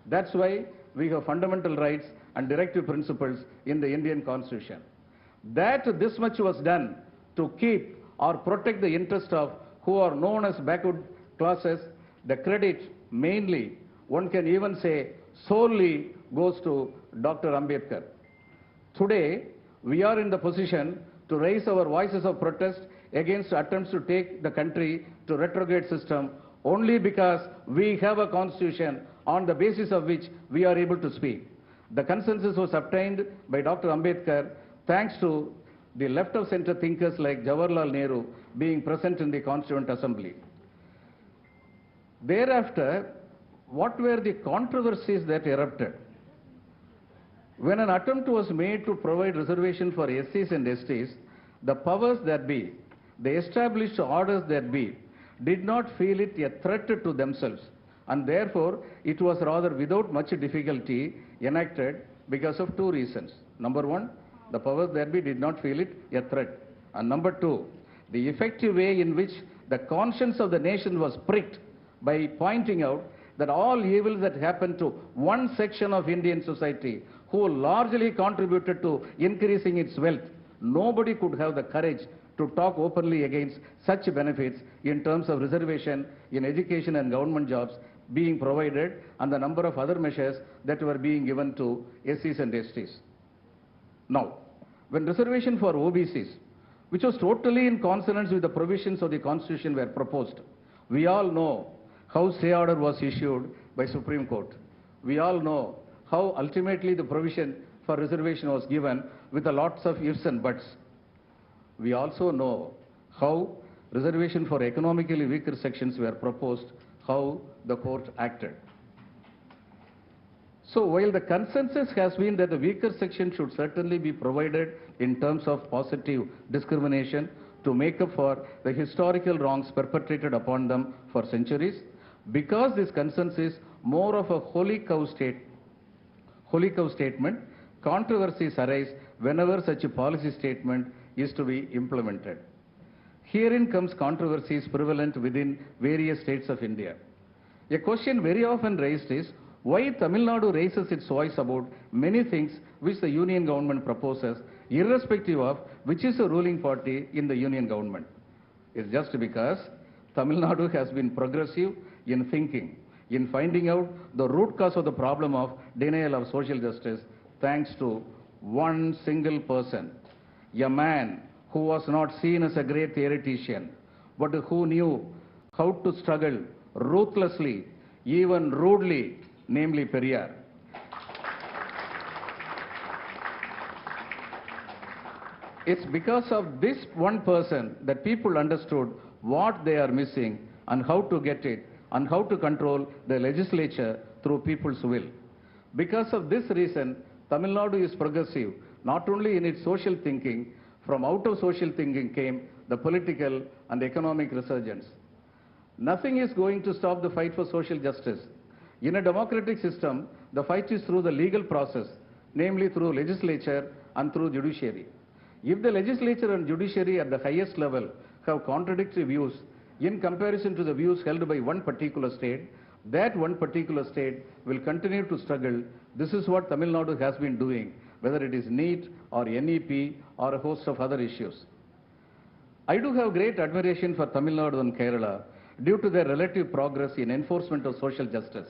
That's why we have fundamental rights and directive principles in the Indian Constitution. That this much was done to keep or protect the interest of who are known as backward classes, the credit mainly, one can even say, solely goes to Dr. Ambedkar. Today, we are in the position to raise our voices of protest against attempts to take the country to retrograde system only because we have a constitution on the basis of which we are able to speak. The consensus was obtained by Dr. Ambedkar thanks to the left of center thinkers like Jawaharlal Nehru being present in the Constituent Assembly. Thereafter, what were the controversies that erupted? When an attempt was made to provide reservation for SCs and STs, the powers that be, the established orders that be, did not feel it a threat to themselves, and therefore it was rather without much difficulty enacted because of two reasons. Number one, the powers that be did not feel it a threat, and number two, the effective way in which the conscience of the nation was pricked by pointing out that all evils that happened to one section of Indian society who largely contributed to increasing its wealth, nobody could have the courage to talk openly against such benefits in terms of reservation in education and government jobs being provided and the number of other measures that were being given to SCs and STs. Now, when reservation for OBCs, which was totally in consonance with the provisions of the Constitution, were proposed, we all know how stay order was issued by Supreme Court. We all know how ultimately the provision for reservation was given with a lots of ifs and buts. We also know how reservation for economically weaker sections were proposed, how the court acted. So while the consensus has been that the weaker section should certainly be provided in terms of positive discrimination to make up for the historical wrongs perpetrated upon them for centuries, because this consensus is more of a holy cow statement, controversies arise whenever such a policy statement is to be implemented. Herein comes controversies prevalent within various states of India. A question very often raised is why Tamil Nadu raises its voice about many things which the union government proposes, irrespective of which is the ruling party in the union government. It's just because Tamil Nadu has been progressive in thinking, in finding out the root cause of the problem of denial of social justice, thanks to one single person, a man who was not seen as a great theoretician, but who knew how to struggle ruthlessly, even rudely, namely Periyar. It's because of this one person that people understood what they are missing and how to get it and how to control the legislature through people's will. Because of this reason, Tamil Nadu is progressive, not only in its social thinking. From out of social thinking came the political and economic resurgence. Nothing is going to stop the fight for social justice. In a democratic system, the fight is through the legal process, namely through legislature and through judiciary. If the legislature and judiciary at the highest level have contradictory views in comparison to the views held by one particular state, that one particular state will continue to struggle. This is what Tamil Nadu has been doing, whether it is NEET or NEP or a host of other issues. I do have great admiration for Tamil Nadu and Kerala due to their relative progress in enforcement of social justice.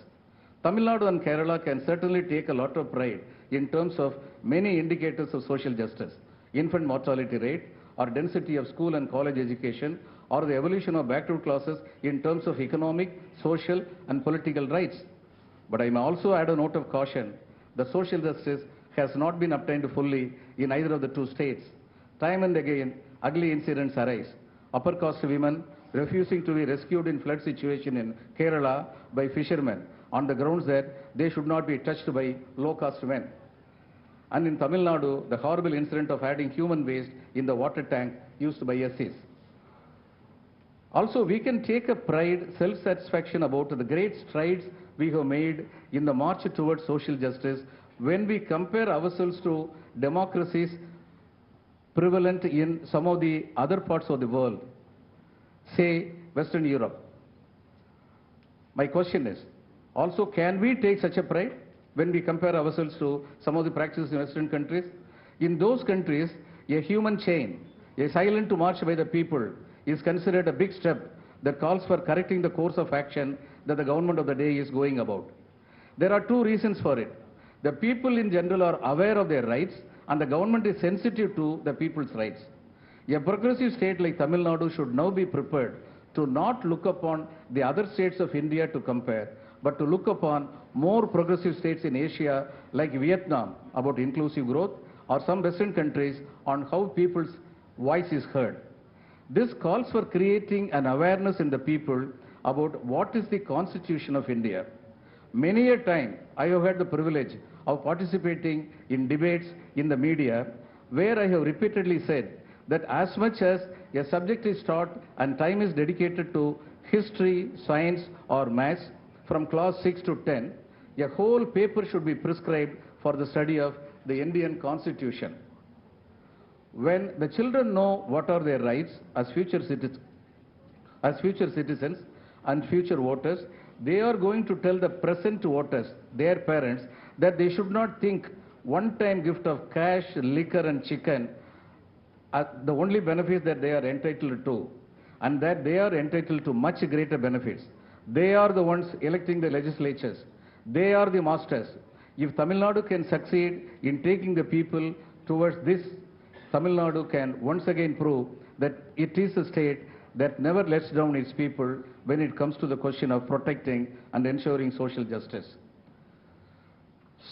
Tamil Nadu and Kerala can certainly take a lot of pride in terms of many indicators of social justice, infant mortality rate, or density of school and college education, or the evolution of backward classes in terms of economic, social, and political rights. But I may also add a note of caution. The social justice has not been obtained fully in either of the two states. Time and again, ugly incidents arise. Upper caste women refusing to be rescued in flood situation in Kerala by fishermen on the grounds that they should not be touched by low caste men. And in Tamil Nadu, the horrible incident of adding human waste in the water tank used by SCs. Also, we can take a pride, self-satisfaction about the great strides we have made in the march towards social justice when we compare ourselves to democracies prevalent in some of the other parts of the world, say Western Europe. My question is, also can we take such a pride when we compare ourselves to some of the practices in Western countries? In those countries, a human chain, a silent march by the people, is considered a big step that calls for correcting the course of action that the government of the day is going about. There are two reasons for it. The people in general are aware of their rights, and the government is sensitive to the people's rights. A progressive state like Tamil Nadu should now be prepared to not look upon the other states of India to compare, but to look upon more progressive states in Asia like Vietnam about inclusive growth, or some Western countries on how people's voice is heard. This calls for creating an awareness in the people about what is the Constitution of India. Many a time I have had the privilege of participating in debates in the media where I have repeatedly said that as much as a subject is taught and time is dedicated to history, science or maths from class 6 to 10, a whole paper should be prescribed for the study of the Indian Constitution. When the children know what are their rights as future citizens and future voters, they are going to tell the present voters, their parents, that they should not think one-time gift of cash, liquor and chicken are the only benefits that they are entitled to, and that they are entitled to much greater benefits. They are the ones electing the legislatures. They are the masters. If Tamil Nadu can succeed in taking the people towards this, Tamil Nadu can once again prove that it is a state that never lets down its people when it comes to the question of protecting and ensuring social justice.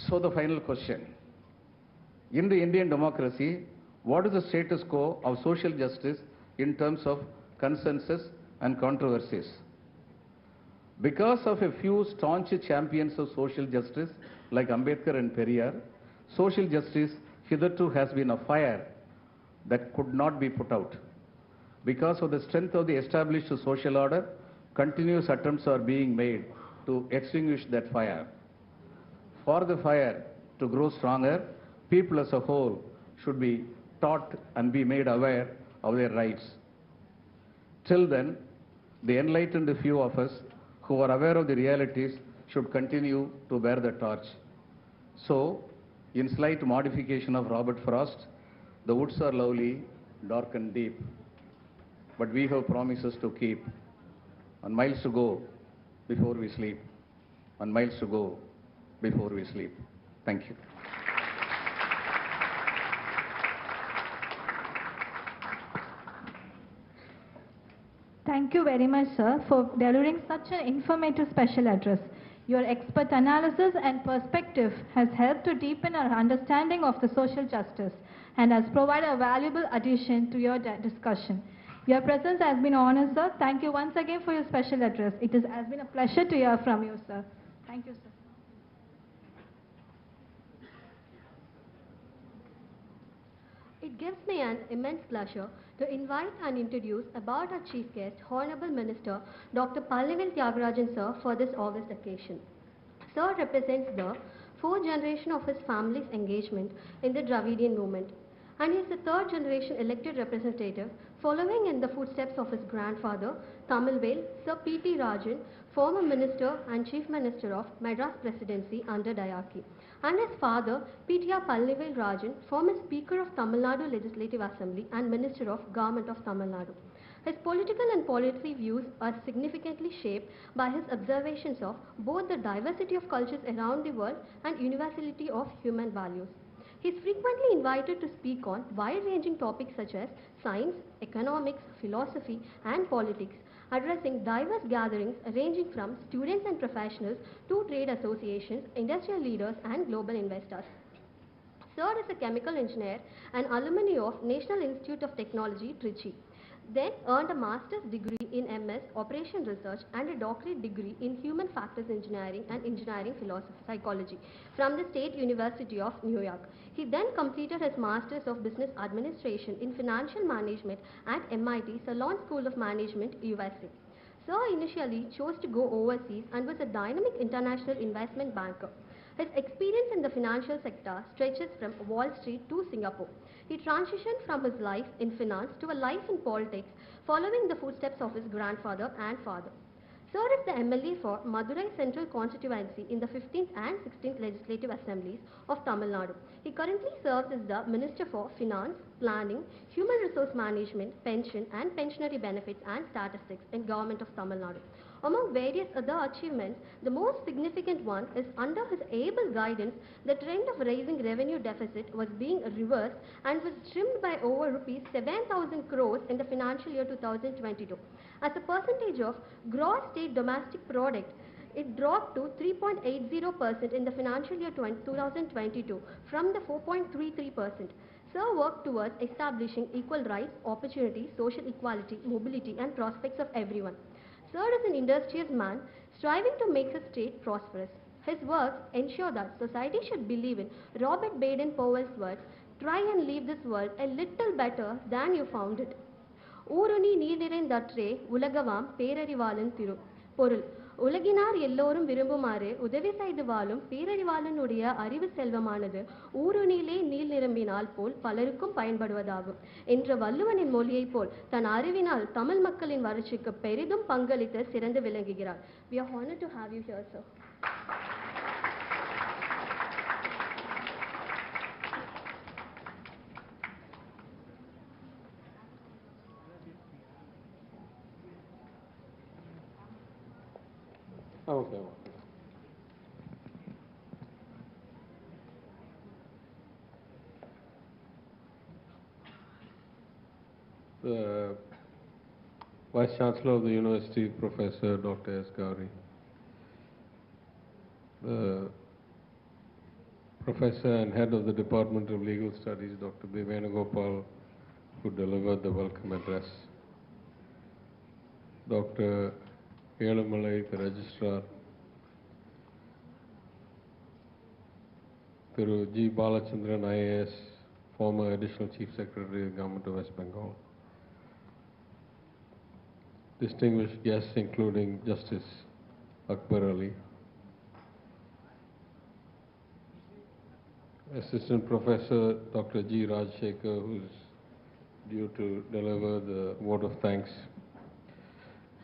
So the final question. In the Indian democracy, what is the status quo of social justice in terms of consensus and controversies? Because of a few staunch champions of social justice like Ambedkar and Periyar, social justice hitherto has been a fire that could not be put out. Because of the strength of the established social order, continuous attempts are being made to extinguish that fire. For the fire to grow stronger, people as a whole should be taught and be made aware of their rights. Till then, the enlightened few of us who are aware of the realities should continue to bear the torch. So, in slight modification of Robert Frost, the woods are lovely, dark and deep, but we have promises to keep, and miles to go before we sleep, and miles to go before we sleep. Thank you. Thank you very much, sir, for delivering such an informative special address. Your expert analysis and perspective has helped to deepen our understanding of the social justice and has provided a valuable addition to your discussion. Your presence has been honored, sir. Thank you once again for your special address. It has been a pleasure to hear from you, sir. Thank you, sir. It gives me an immense pleasure to invite and introduce about our chief guest, Honorable Minister Dr. Palanivel Thiagarajan, sir, for this august occasion. Sir represents the fourth generation of his family's engagement in the Dravidian movement, and he is the third generation elected representative following in the footsteps of his grandfather, Tamilvel Sir P.T. Rajan, former Minister and Chief Minister of Madras Presidency under Dayaki, and his father, PTR Palanivel Thiagarajan, former Speaker of Tamil Nadu Legislative Assembly and Minister of Government of Tamil Nadu. His political and policy views are significantly shaped by his observations of both the diversity of cultures around the world and universality of human values. He is frequently invited to speak on wide-ranging topics such as science, economics, philosophy, and politics, addressing diverse gatherings ranging from students and professionals to trade associations, industrial leaders, and global investors. Sir is a chemical engineer and alumni of National Institute of Technology, Trichy. Then earned a master's degree in MS Operation Research and a doctorate degree in Human Factors Engineering and Engineering Psychology from the State University of New York. He then completed his Masters of Business Administration in Financial Management at MIT Salon School of Management, USA. Sir initially chose to go overseas and was a dynamic international investment banker. His experience in the financial sector stretches from Wall Street to Singapore. He transitioned from his life in finance to a life in politics, following the footsteps of his grandfather and father. Sir is the MLA for Madurai Central Constituency in the 15th and 16th Legislative Assemblies of Tamil Nadu. He currently serves as the Minister for Finance, Planning, Human Resource Management, Pension and Pensionary Benefits and Statistics in Government of Tamil Nadu. Among various other achievements, the most significant one is under his able guidance, the trend of raising revenue deficit was being reversed and was trimmed by over rupees 7,000 crores in the financial year 2022. As a percentage of gross state domestic product, it dropped to 3.80% in the financial year 2022 from the 4.33%. Sir worked towards establishing equal rights, opportunity, social equality, mobility and prospects of everyone. Sir is an industrious man, striving to make his state prosperous. His works ensure that society should believe in Robert Baden-Powell's words, "Try and leave this world a little better than you found it." ஊருணி நீர் நிறைந்தற்றே உலகவாம் பேரறிவாளன் பொருள். உலகினார் எல்லோரும் விரும்புமாறு உதவி செய்து வாழும் பேரறிவாளனுடைய அறிவு செல்வமானது ஊருணிலே நீள் நிரம்பினால் போல் பலருக்கும் பயன்படுவதாகும் என்ற வள்ளுவனின் மொழியைப் போல் தன் அறிவினால் தமிழ் மக்களின் வளர்ச்சிக்கு பெரிதும் பங்களித்து சிறந்து விளங்குகிறார். We are honored to have you here, sir. Okay. The Vice Chancellor of the University, Professor Dr. S. Gauri, the Professor and Head of the Department of Legal Studies, Dr. B. Venugopal, who delivered the welcome address, Dr. Elumalai, the Registrar, Thiru G. Balachandran, IAS, former Additional Chief Secretary of the Government of West Bengal, distinguished guests including Justice Akbar Ali, Assistant Professor Dr. G. Rajshekhar, who is due to deliver the vote of thanks,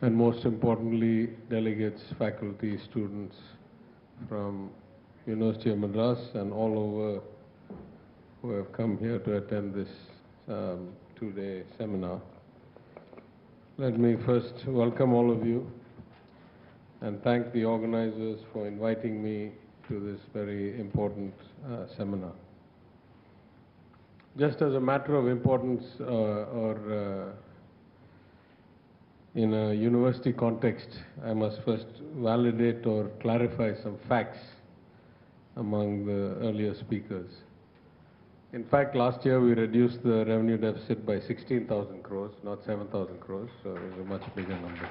and most importantly, delegates, faculty, students from University of Madras and all over who have come here to attend this two-day seminar. Let me first welcome all of you and thank the organizers for inviting me to this very important seminar. Just as a matter of importance in a university context, I must first validate or clarify some facts among the earlier speakers. In fact, last year we reduced the revenue deficit by 16,000 crores, not 7,000 crores, so it was a much bigger number.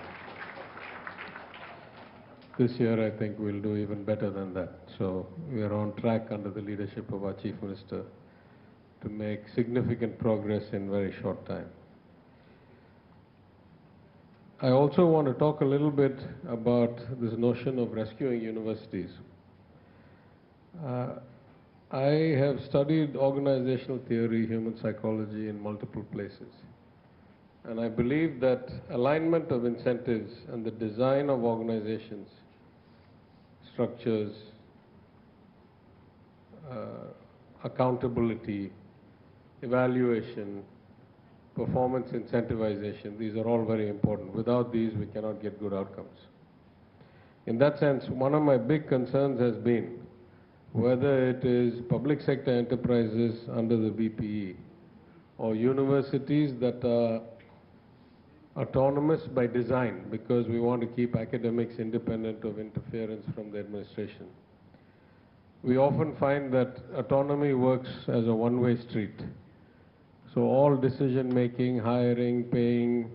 This year I think we'll do even better than that. So we are on track under the leadership of our Chief Minister to make significant progress in very short time. I also want to talk a little bit about this notion of rescuing universities. I have studied organizational theory, human psychology in multiple places. And I believe that alignment of incentives and the design of organizations, structures, accountability, evaluation, performance incentivization, these are all very important. Without these, we cannot get good outcomes. In that sense, one of my big concerns has been whether it is public sector enterprises under the BPE or universities that are autonomous by design because we want to keep academics independent of interference from the administration. We often find that autonomy works as a one-way street. So all decision making, hiring, paying,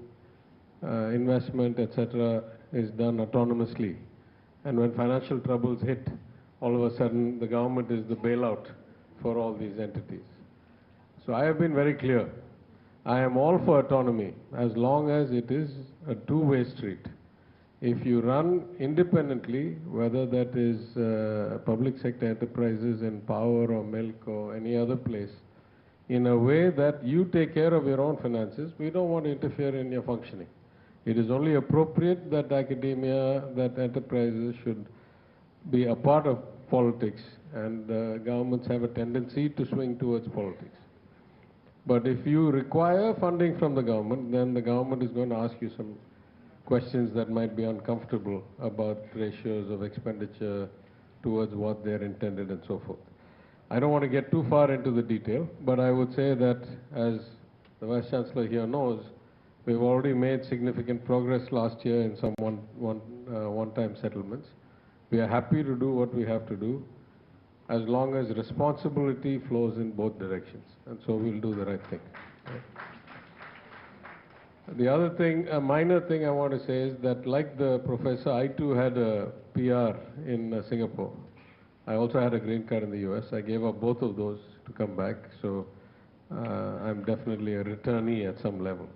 investment, etc. is done autonomously. And when financial troubles hit, all of a sudden the government is the bailout for all these entities. So I have been very clear. I am all for autonomy as long as it is a two-way street. If you run independently, whether that is public sector enterprises in power or milk or any other place, in a way that you take care of your own finances, we don't want to interfere in your functioning. It is only appropriate that academia, that enterprises should be a part of politics, and governments have a tendency to swing towards politics. But if you require funding from the government, then the government is going to ask you some questions that might be uncomfortable about ratios of expenditure towards what they're intended and so forth. I don't want to get too far into the detail, but I would say that, as the Vice Chancellor here knows, we've already made significant progress last year in some one-time settlements. We are happy to do what we have to do as long as responsibility flows in both directions. And so we'll do the right thing. Right? The other thing, a minor thing I want to say is that, like the professor, I too had a PR in Singapore. I also had a green card in the US. I gave up both of those to come back. So I'm definitely a returnee at some level.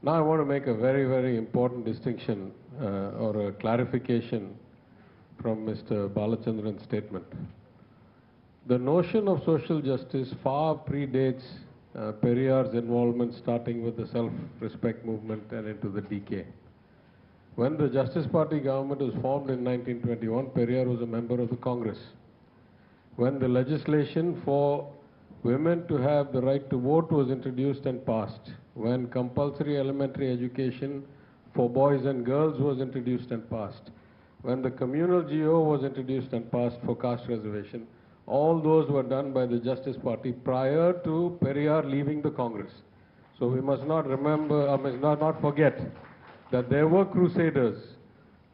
Now I want to make a very, very important distinction or a clarification from Mr. Balachandran's statement. The notion of social justice far predates Periyar's involvement, starting with the self-respect movement and into the DK. When the Justice Party government was formed in 1921, Periyar was a member of the Congress. When the legislation for women to have the right to vote was introduced and passed, when compulsory elementary education for boys and girls was introduced and passed, when the communal GO was introduced and passed for caste reservation, all those were done by the Justice Party prior to Periyar leaving the Congress. So we must not not forget that there were crusaders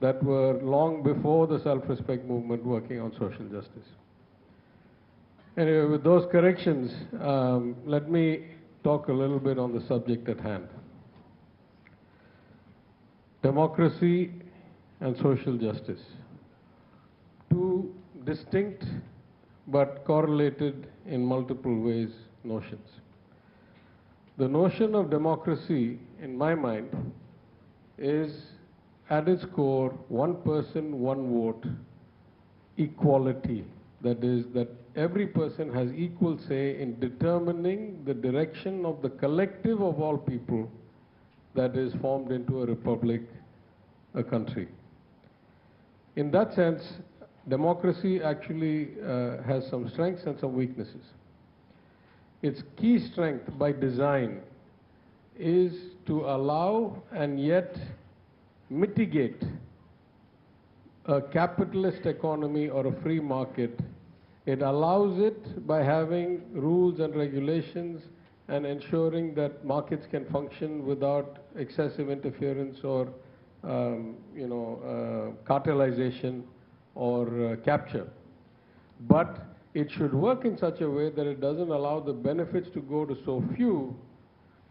that were long before the self-respect movement working on social justice. Anyway, with those corrections, let me talk a little bit on the subject at hand. Democracy and social justice. Two distinct but correlated in multiple ways notions. The notion of democracy, in my mind, is at its core one person, one vote, equality. That is, that every person has equal say in determining the direction of the collective of all people that is formed into a republic, a country. In that sense, democracy actually has some strengths and some weaknesses. Its key strength by design is to allow and yet mitigate a capitalist economy or a free market. It allows it by having rules and regulations and ensuring that markets can function without excessive interference or cartelization or capture. But it should work in such a way that it doesn't allow the benefits to go to so few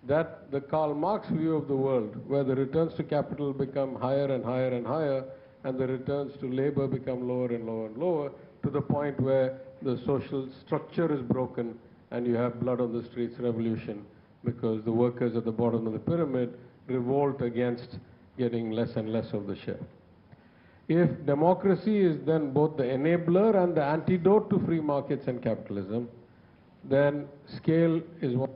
that the Karl Marx view of the world, where the returns to capital become higher and higher and higher, and the returns to labor become lower and lower and lower, to the point where the social structure is broken and you have blood on the streets revolution, because the workers at the bottom of the pyramid revolt against getting less and less of the share. If democracy is then both the enabler and the antidote to free markets and capitalism, then scale is one